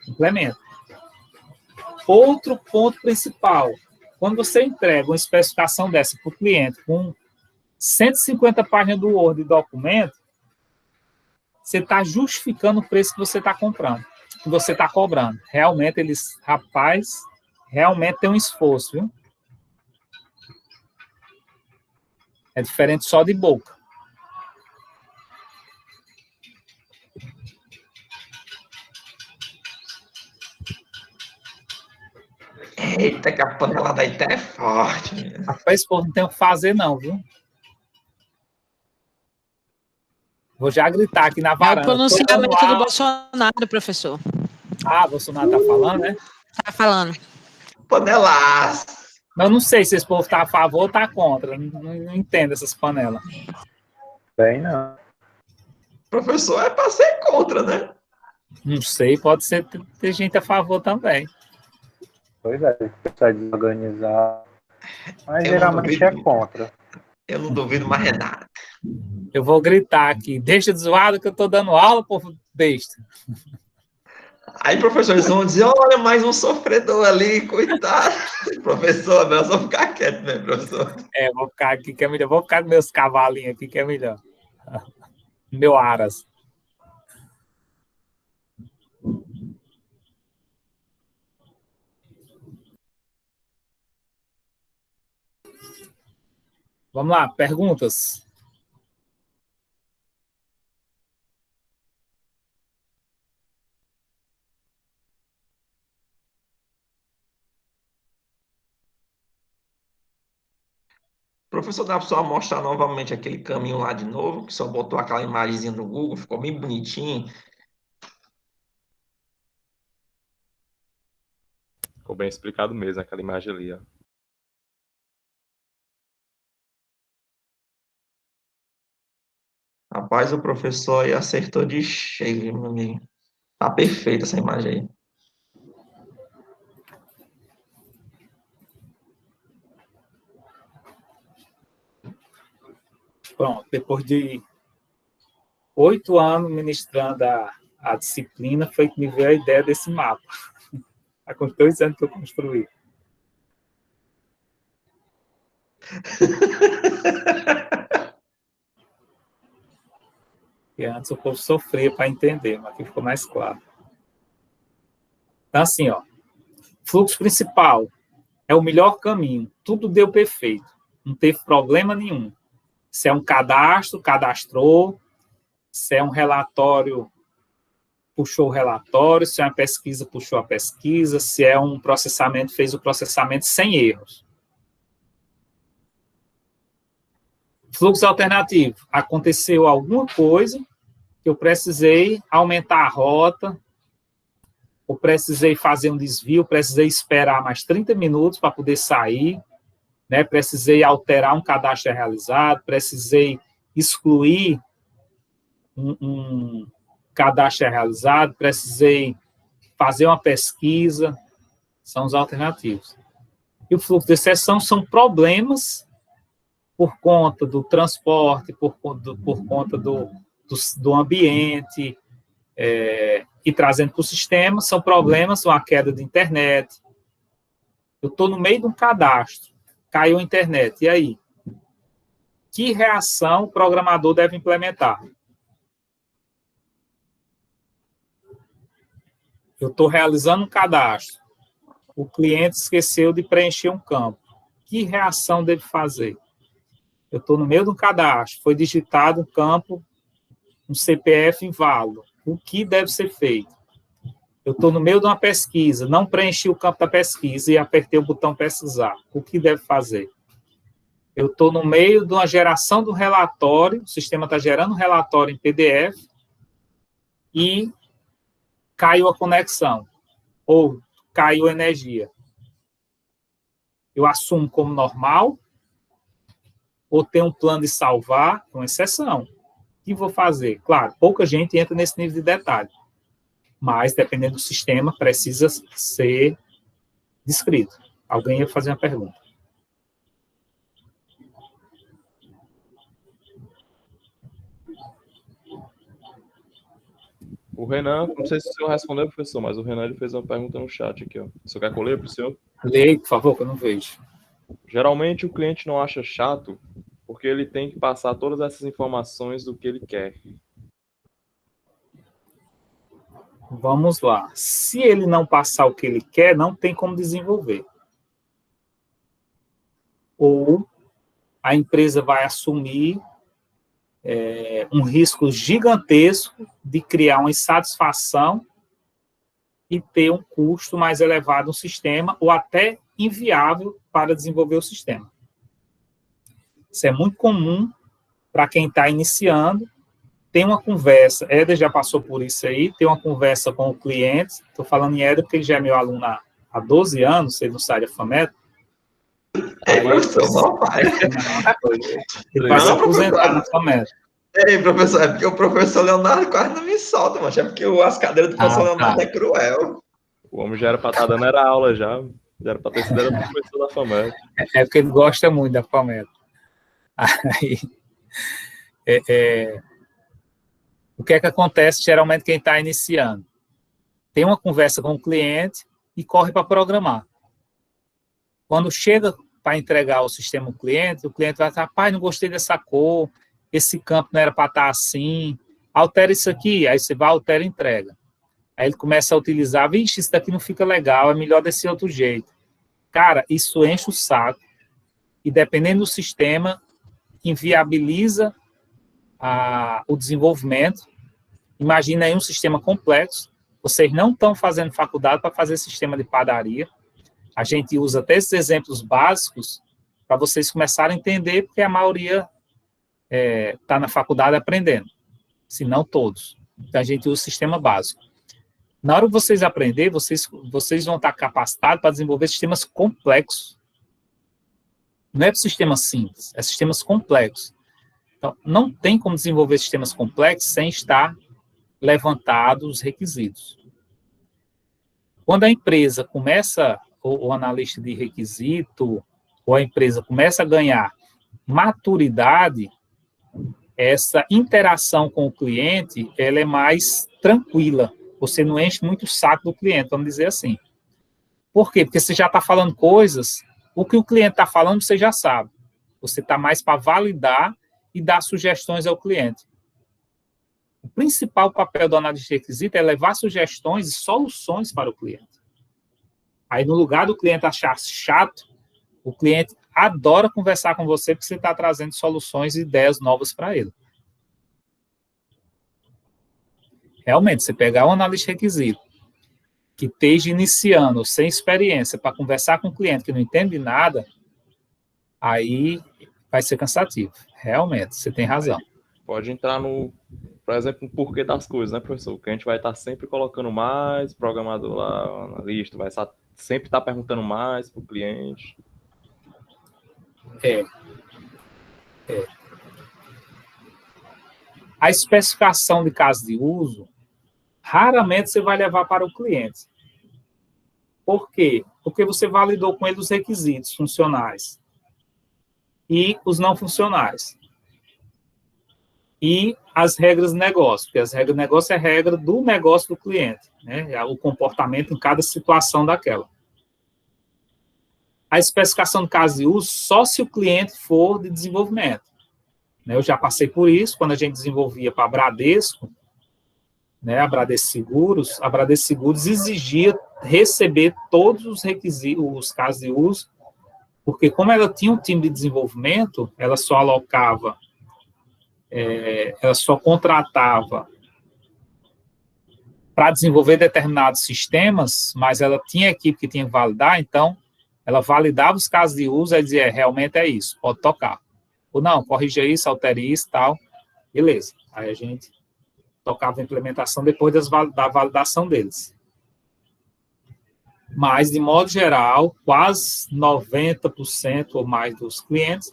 Implemento. Outro ponto principal. Quando você entrega uma especificação dessa para o cliente com 150 páginas do Word de documento, você está justificando o preço que você está comprando, que você está cobrando. Realmente, realmente tem um esforço, viu? É diferente só de boca. Eita, que a panelada aí tá é forte. Rapaz, pô, não tem o que fazer não, viu? Vou já gritar aqui na varanda. É o pronunciamento do Bolsonaro, professor. Ah, Bolsonaro tá falando, né? Tá falando. Panelas. Eu não sei se esse povo tá a favor ou tá contra. Não entendo essas panelas. Bem, não. Professor, é para ser contra, né? Não sei, pode ser ter gente a favor também. Pois é, precisa desorganizar. Mas geralmente é contra. Eu não duvido mais nada. Eu vou gritar aqui, deixa de zoado que eu tô dando aula, povo besta. Aí, professor, eles vão dizer, olha, mais um sofredor ali, coitado. Professor, não, só ficar quieto, né, professor? Vou ficar aqui que é melhor. Vou ficar com meus cavalinhos aqui que é melhor. Meu aras. Vamos lá, perguntas? Professor, dá para só mostrar novamente aquele caminho lá de novo, que só botou aquela imagenzinha no Google, ficou bem bonitinho. Ficou bem explicado mesmo, aquela imagem ali, ó. Rapaz, o professor aí acertou de cheio, meu amigo. Tá perfeita essa imagem aí. Pronto, depois de 8 anos ministrando a disciplina, foi que me veio a ideia desse mapa. Há uns 2 anos que eu construí. E antes o povo sofria para entender, mas aqui ficou mais claro. Então, assim, ó, fluxo principal é o melhor caminho. Tudo deu perfeito. Não teve problema nenhum. Se é um cadastro, cadastrou. Se é um relatório, puxou o relatório. Se é uma pesquisa, puxou a pesquisa. Se é um processamento, fez o processamento sem erros. Fluxo alternativo. Aconteceu alguma coisa que eu precisei aumentar a rota, ou precisei fazer um desvio, precisei esperar mais 30 minutos para poder sair, né? Precisei alterar um cadastro realizado, precisei excluir um cadastro realizado, precisei fazer uma pesquisa, são os alternativos. E o fluxo de exceção são problemas por conta do transporte, por conta do ambiente, e trazendo para o sistema, são problemas, uma queda de internet. Eu estou no meio de um cadastro, caiu a internet, e aí? Que reação o programador deve implementar? Eu estou realizando um cadastro, o cliente esqueceu de preencher um campo. Que reação deve fazer? Eu estou no meio de um cadastro, foi digitado um campo, um CPF inválido. O que deve ser feito? Eu estou no meio de uma pesquisa, não preenchi o campo da pesquisa e apertei o botão pesquisar. O que deve fazer? Eu estou no meio de uma geração do relatório, o sistema está gerando um relatório em PDF e caiu a conexão, ou caiu a energia. Eu assumo como normal, ou tenho um plano de salvar, com exceção. O que vou fazer? Claro, pouca gente entra nesse nível de detalhe, mas, dependendo do sistema, precisa ser descrito. Alguém ia fazer uma pergunta. O Renan, não sei se o senhor respondeu, professor, mas o Renan ele fez uma pergunta no chat aqui. Ó. O senhor quer que eu leia para o senhor? Leia, por favor, que eu não vejo. Geralmente o cliente não acha chato porque ele tem que passar todas essas informações do que ele quer. Vamos lá. Se ele não passar o que ele quer, não tem como desenvolver. Ou a empresa vai assumir um risco gigantesco de criar uma insatisfação e ter um custo mais elevado no sistema, ou até inviável para desenvolver o sistema. Isso é muito comum para quem está iniciando. Tem uma conversa, Éder já passou por isso aí, tem uma conversa com o cliente, estou falando em Éder porque ele já é meu aluno há 12 anos, ele não sai da FAMED. Professor, não vai. Ele vai se aposentar na FAMED. Ei, professor, é porque o professor Leonardo quase não me solta, mas é porque as cadeiras do professor Leonardo é cruel. O homem já era para estar dando aula já era para ter sido professor da FAMED. É porque ele gosta muito da FAMED. Aí, o que é que acontece geralmente quem está iniciando? Tem uma conversa com o cliente e corre para programar. Quando chega para entregar o sistema ao cliente, o cliente vai falar, pai, não gostei dessa cor, esse campo não era para estar assim, altera isso aqui, aí você vai, altera e entrega. Aí ele começa a utilizar, vixe, isso daqui não fica legal, é melhor desse outro jeito. Cara, isso enche o saco e dependendo do sistema, inviabiliza o desenvolvimento. Imagina aí um sistema complexo, vocês não estão fazendo faculdade para fazer sistema de padaria, a gente usa até esses exemplos básicos para vocês começarem a entender, porque a maioria está na faculdade aprendendo, se não todos. Então, a gente usa o sistema básico. Na hora que vocês aprenderem, vocês vão estar capacitados para desenvolver sistemas complexos. Não é para sistemas simples, é sistemas complexos. Então, não tem como desenvolver sistemas complexos sem estar levantados os requisitos. Quando a empresa começa, ou o analista de requisito, ou a empresa começa a ganhar maturidade, essa interação com o cliente, ela é mais tranquila. Você não enche muito o saco do cliente, vamos dizer assim. Por quê? Porque você já está falando coisas, o que o cliente está falando você já sabe. Você está mais para validar e dar sugestões ao cliente. O principal papel do analista de requisito é levar sugestões e soluções para o cliente. Aí, no lugar do cliente achar chato, o cliente adora conversar com você porque você está trazendo soluções e ideias novas para ele. Realmente, você pegar um analista de requisito que esteja iniciando, sem experiência, para conversar com um cliente que não entende nada, aí vai ser cansativo. Realmente, você tem razão. Pode entrar no, por exemplo, no porquê das coisas, né, professor? Que a gente vai estar sempre colocando mais, programador lá, analista, vai sempre estar perguntando mais para o cliente. A especificação de caso de uso, raramente você vai levar para o cliente. Por quê? Porque você validou com ele os requisitos funcionais e os não funcionais. E as regras de negócio, porque as regras de negócio é a regra do negócio do cliente, né? É o comportamento em cada situação daquela. A especificação de caso de uso só se o cliente for de desenvolvimento. Eu já passei por isso, quando a gente desenvolvia para a Bradesco, né, a Bradesco Seguros exigia receber todos os requisitos, os casos de uso, porque como ela tinha um time de desenvolvimento, ela só alocava, ela só contratava para desenvolver determinados sistemas, mas ela tinha equipe que tinha que validar, então ela validava os casos de uso e dizia, realmente é isso, pode tocar. Ou não, corrija isso, altere isso, tal, beleza. Aí a gente tocava a implementação depois da validação deles. Mas, de modo geral, quase 90% ou mais dos clientes,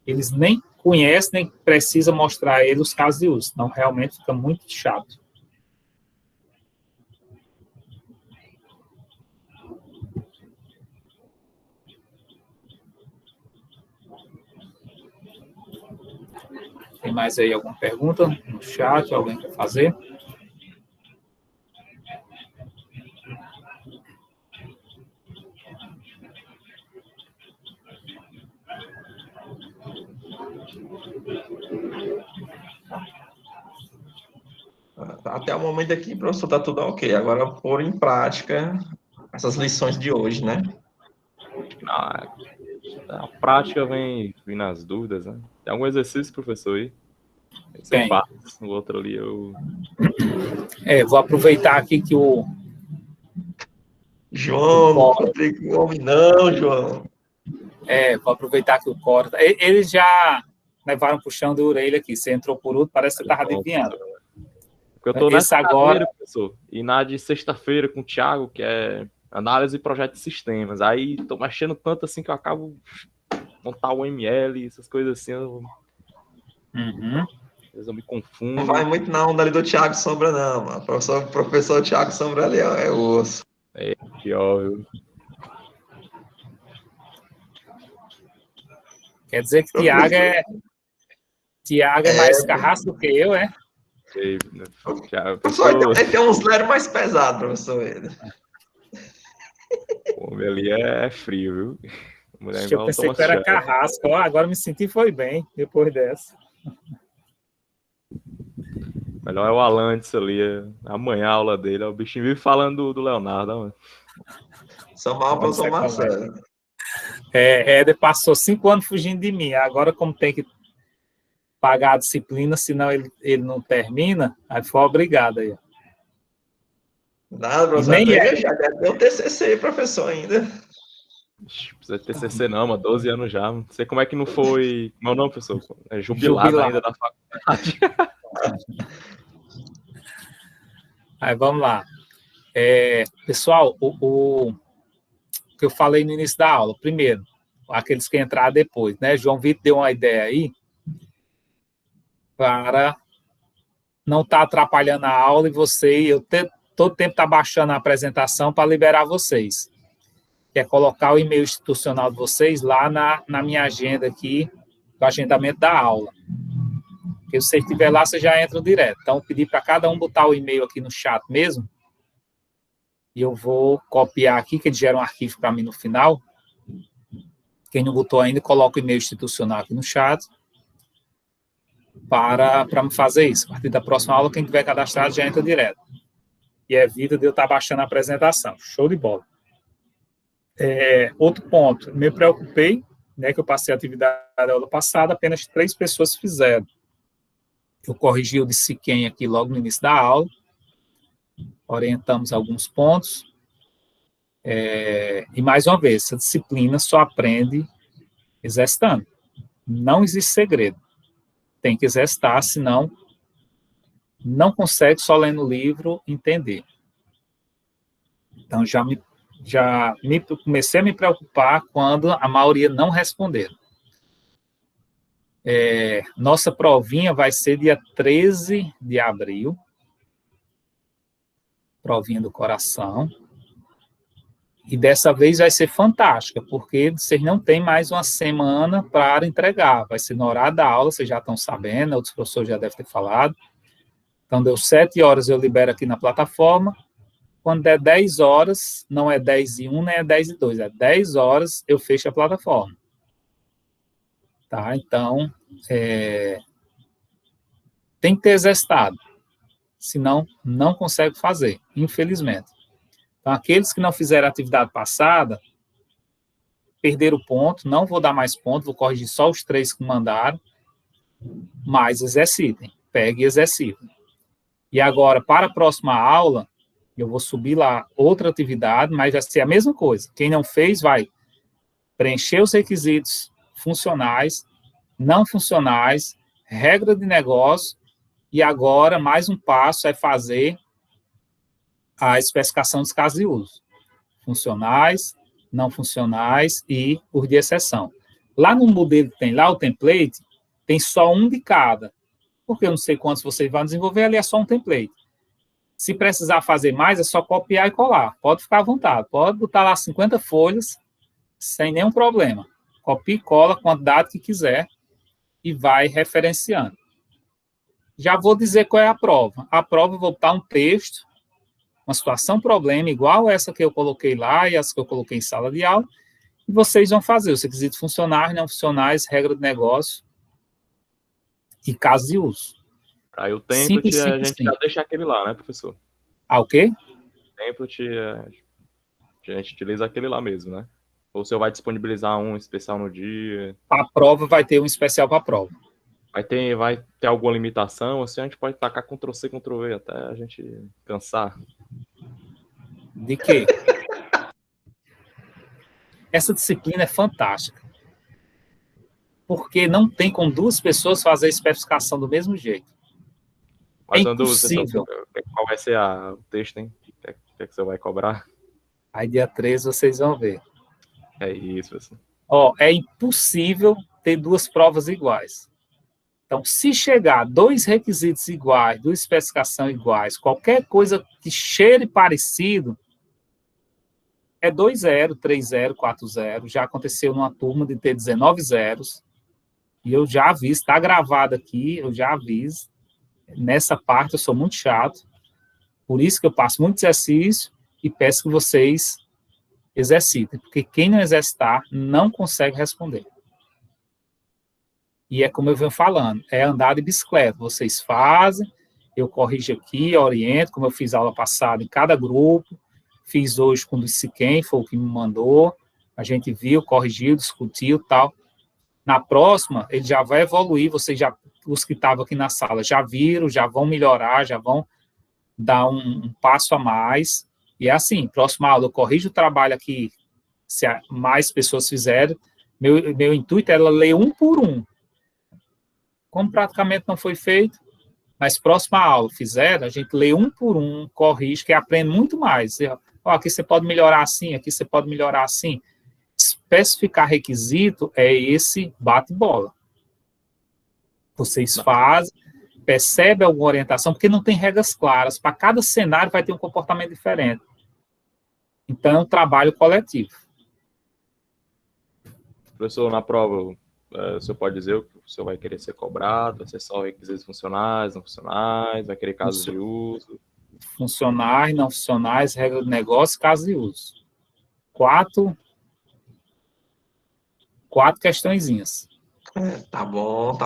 eles nem conhecem, nem precisam mostrar a eles os casos de uso. Então, realmente fica muito chato. Tem mais aí alguma pergunta no chat? Alguém quer fazer? Até o momento aqui, professor, está tudo ok. Agora, pôr em prática essas lições de hoje, né? A prática vem nas dúvidas, né? Tem algum exercício, professor, aí? Tem. O outro ali eu... Vou aproveitar aqui que o... João, não pode homem não, João. Vou aproveitar que o Cora... Eles já levaram pro chão de orelha aqui. Você entrou por outro, parece que você estava adivinhando. Porque eu tô nessa agora, professor, e na de sexta-feira com o Thiago, que é análise e projeto de sistemas. Aí tô mexendo tanto assim que eu acabo montar o ML, essas coisas assim, eu me confundo. Não vai muito na onda ali do Thiago Sombra, não, mano. Professor Thiago Sombra ali é osso. É pior, viu? Quer dizer que Thiago é mais carrasco do que eu, é? Professor, ele tem uns leros mais pesados, professor. O homem ali é frio, viu? Eu pensei que era carrasco. Agora me senti foi bem, depois dessa. Melhor é o Alantes ali. Amanhã a aula dele. O bichinho vive falando do Leonardo. Mano. São mal para São Marcelo. Éder passou 5 anos fugindo de mim. Agora, como tem que pagar a disciplina, senão ele não termina, aí foi obrigado aí. Nada, professor. Já deve ter um TCC, professor, ainda. Precisa de TCC não, mas 12 anos já. Não sei como é que não foi... Não, professor. É jubilado ainda da faculdade. Aí, vamos lá. Pessoal, o que eu falei no início da aula, primeiro, aqueles que entraram depois, né? João Vitor deu uma ideia aí para não estar atrapalhando a aula e eu todo tempo tá baixando a apresentação para liberar vocês. Que é colocar o e-mail institucional de vocês lá na minha agenda aqui, do agendamento da aula. Porque se você estiver lá, você já entra direto. Então, eu pedi para cada um botar o e-mail aqui no chat mesmo, E eu vou copiar aqui, que ele gera um arquivo para mim no final. Quem não botou ainda, coloca o e-mail institucional aqui no chat para me fazer isso. A partir da próxima aula, quem tiver cadastrado já entra direto. E evita de eu estar baixando a apresentação. Show de bola. Outro ponto, me preocupei, né, que eu passei a atividade da aula passada, apenas 3 pessoas fizeram. Eu corrigi o disse quem aqui logo no início da aula, orientamos alguns pontos, e mais uma vez, essa disciplina só aprende exercitando. Não existe segredo. Tem que exercitar, senão não consegue só lendo o livro entender. Então, comecei a me preocupar quando a maioria não responderam. Nossa provinha vai ser dia 13 de abril. Provinha do coração. E dessa vez vai ser fantástica, porque vocês não têm mais uma semana para entregar. Vai ser no horário da aula, vocês já estão sabendo, outros professores já devem ter falado. Então, deu 7 horas, eu libero aqui na plataforma. Quando der 10 horas, não é 10:01, nem é 10:02, é 10 horas, eu fecho a plataforma. Tá? Então, tem que ter exercitado, senão não consegue fazer, infelizmente. Então, aqueles que não fizeram a atividade passada, perderam o ponto, não vou dar mais ponto, vou corrigir só os 3 que mandaram, mas exercitem, peguem e exercitem. E agora, para a próxima aula, eu vou subir lá outra atividade, mas vai ser a mesma coisa. Quem não fez vai preencher os requisitos funcionais, não funcionais, regra de negócio, e agora, mais um passo é fazer a especificação dos casos de uso. Funcionais, não funcionais e os de exceção. Lá no modelo que tem lá, o template, tem só um de cada. Porque eu não sei quantos vocês vão desenvolver, ali é só um template. Se precisar fazer mais, é só copiar e colar. Pode ficar à vontade. Pode botar lá 50 folhas, sem nenhum problema. Copia e cola a quantidade que quiser e vai referenciando. Já vou dizer qual é a prova. A prova, eu vou botar um texto, uma situação, problema, igual essa que eu coloquei lá e as que eu coloquei em sala de aula, e vocês vão fazer os requisitos funcionais, não funcionais, regra de negócio e casos de uso. Aí o template a gente já deixa aquele lá, né, professor? O quê? O template a gente utiliza aquele lá mesmo, né? Ou o senhor vai disponibilizar um especial no dia? A prova vai ter um especial para a prova. Vai ter alguma limitação? Assim, a gente pode tacar Ctrl+C, Ctrl+V até a gente cansar. De quê? Essa disciplina é fantástica. Porque não tem com 2 pessoas fazer a especificação do mesmo jeito. Mas é impossível. Qual vai ser o texto, hein? O que você vai cobrar? Aí dia 13 vocês vão ver. É isso, assim. É impossível ter 2 provas iguais. Então, se chegar 2 requisitos iguais, 2 especificações iguais, qualquer coisa que cheire parecido, é 2-0, 3-0, 4-0. Já aconteceu numa turma de ter 19 zeros. E eu já aviso, está gravado aqui, eu já aviso. Nessa parte eu sou muito chato. Por isso que eu passo muito exercício e peço que vocês exercitem. Porque quem não exercitar não consegue responder. E é como eu venho falando, é andar de bicicleta. Vocês fazem, eu corrijo aqui, oriento, como eu fiz aula passada em cada grupo, fiz hoje com o disse quem, foi o que me mandou, a gente viu, corrigiu, discutiu e tal. Na próxima, ele já vai evoluir, os que estavam aqui na sala já viram, já vão melhorar, já vão dar um passo a mais. E é assim, próxima aula eu corrijo o trabalho aqui, se mais pessoas fizerem, meu intuito é ler um por um. Como praticamente não foi feito, mas próxima aula fizeram, a gente lê um por um, corrige, que aprende muito mais. Aqui você pode melhorar assim, aqui você pode melhorar assim. Especificar requisito é esse bate-bola. Vocês fazem, percebem alguma orientação, porque não tem regras claras. Para cada cenário vai ter um comportamento diferente. Então, é um trabalho coletivo. Professor, na prova, o senhor pode dizer o que o senhor vai querer ser cobrado? Vai ser só requisitos funcionais, não funcionais? Vai querer casos de uso? funcionais, não funcionais, regra de negócio, caso de uso. Quatro questõezinhas. Tá bom.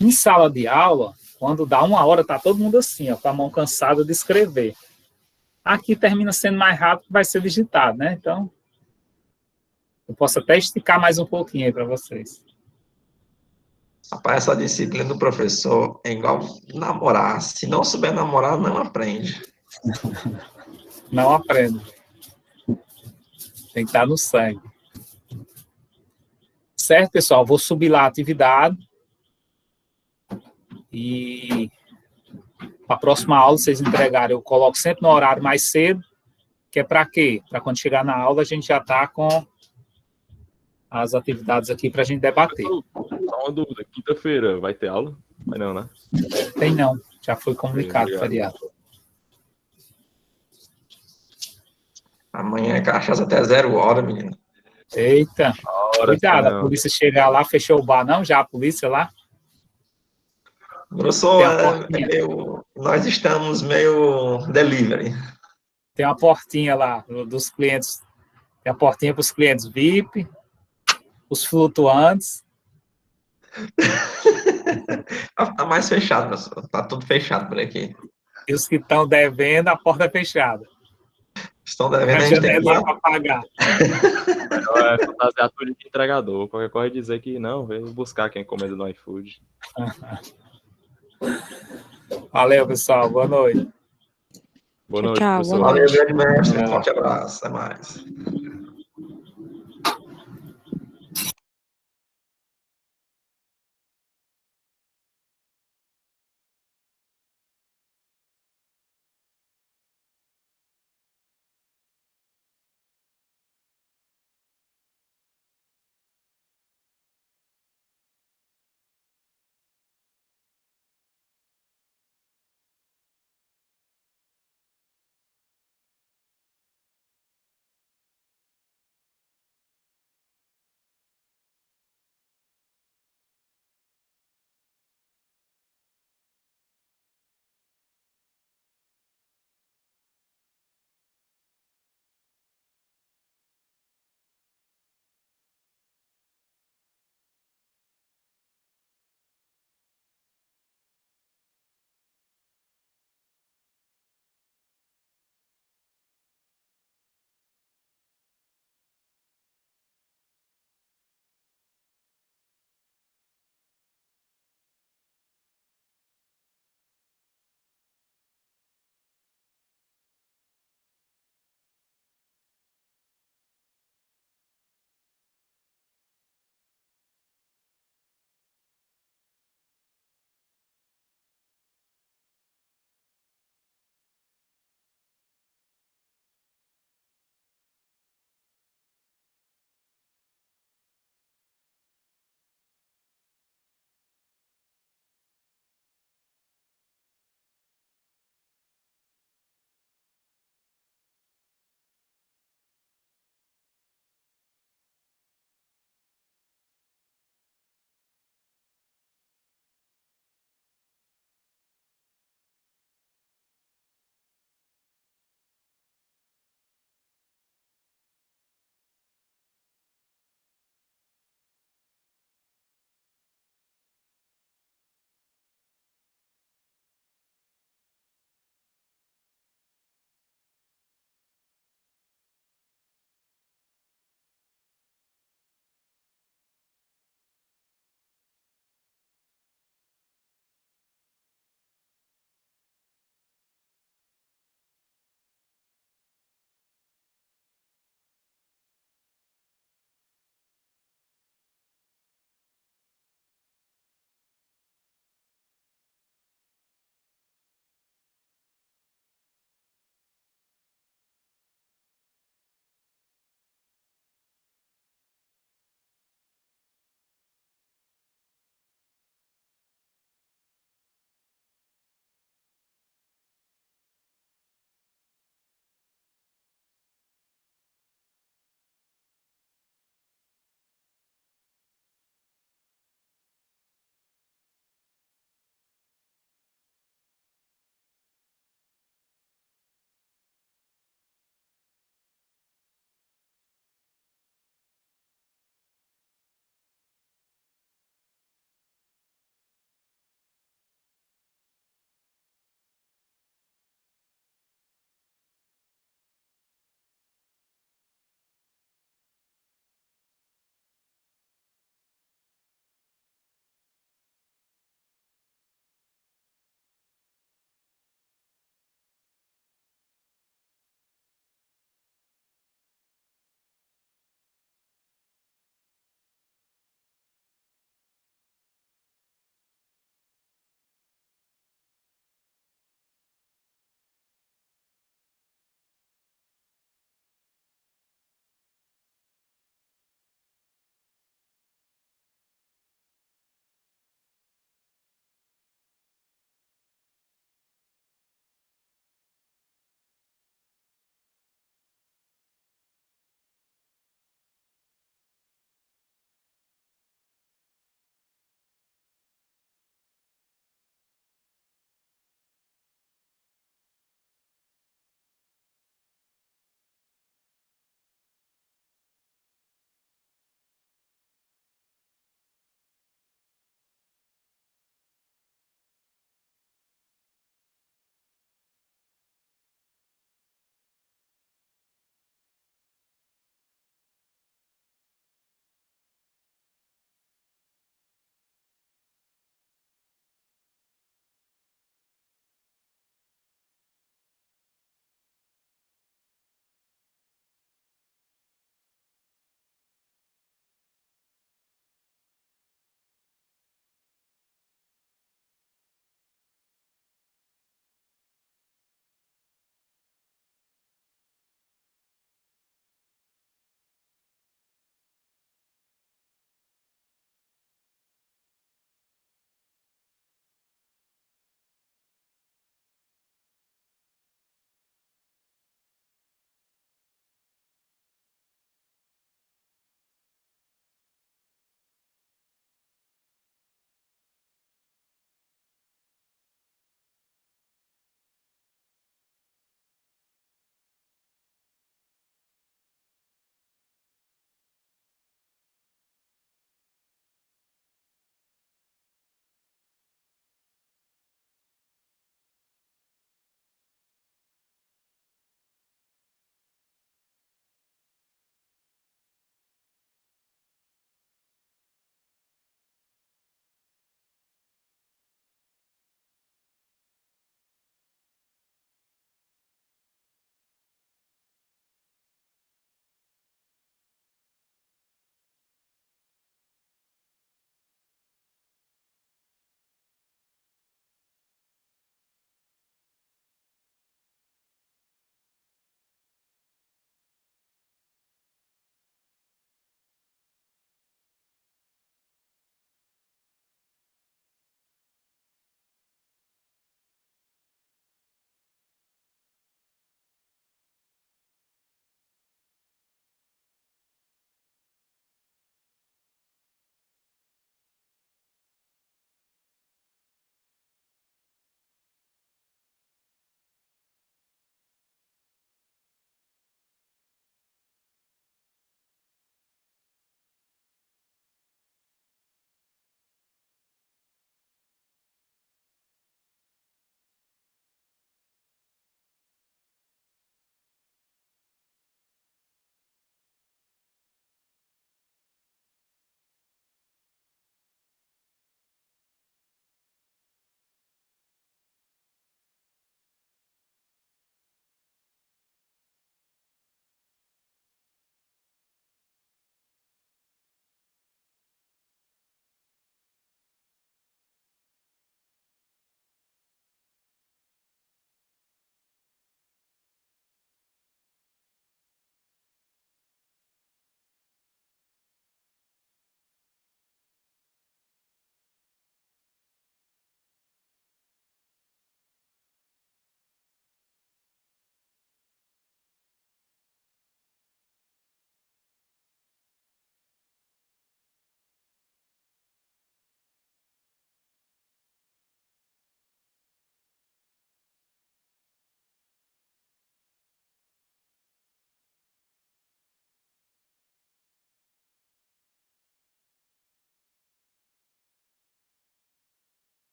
Em sala de aula, quando dá 1 hora, tá todo mundo assim, ó, com a mão cansada de escrever. Aqui termina sendo mais rápido, vai ser digitado, né? Então, eu posso até esticar mais um pouquinho aí para vocês. Rapaz, essa disciplina do professor é igual namorar. Se não souber namorar, não aprende. Não aprendo. Tem que estar no sangue. Certo, pessoal? Vou subir lá a atividade. E para a próxima aula, vocês entregarem, eu coloco sempre no horário mais cedo, que é para quê? Para quando chegar na aula, a gente já está com as atividades aqui para a gente debater. Só uma dúvida, quinta-feira vai ter aula? Vai não, né? Tem não, já foi comunicado, feriado. Amanhã é cachaça até 0 hora, menino. Eita, cuidado, a polícia chegar lá, fechou o bar, não? Já a polícia lá? Professor, nós estamos meio delivery. Tem uma portinha lá dos clientes, tem a portinha para os clientes VIP, os flutuantes. Tá mais fechado, professor. Tá tudo fechado por aqui. E os que estão devendo, a porta é fechada. Estão devendo, a gente tem que para pagar. É fantasiar tudo de entregador. Qualquer coisa dizer que não, vem buscar quem encomenda no iFood. Valeu, pessoal. Boa noite. Boa noite, Tchau, professor. boa Valeu, noite. grande mestre. Um forte abraço. Até mais.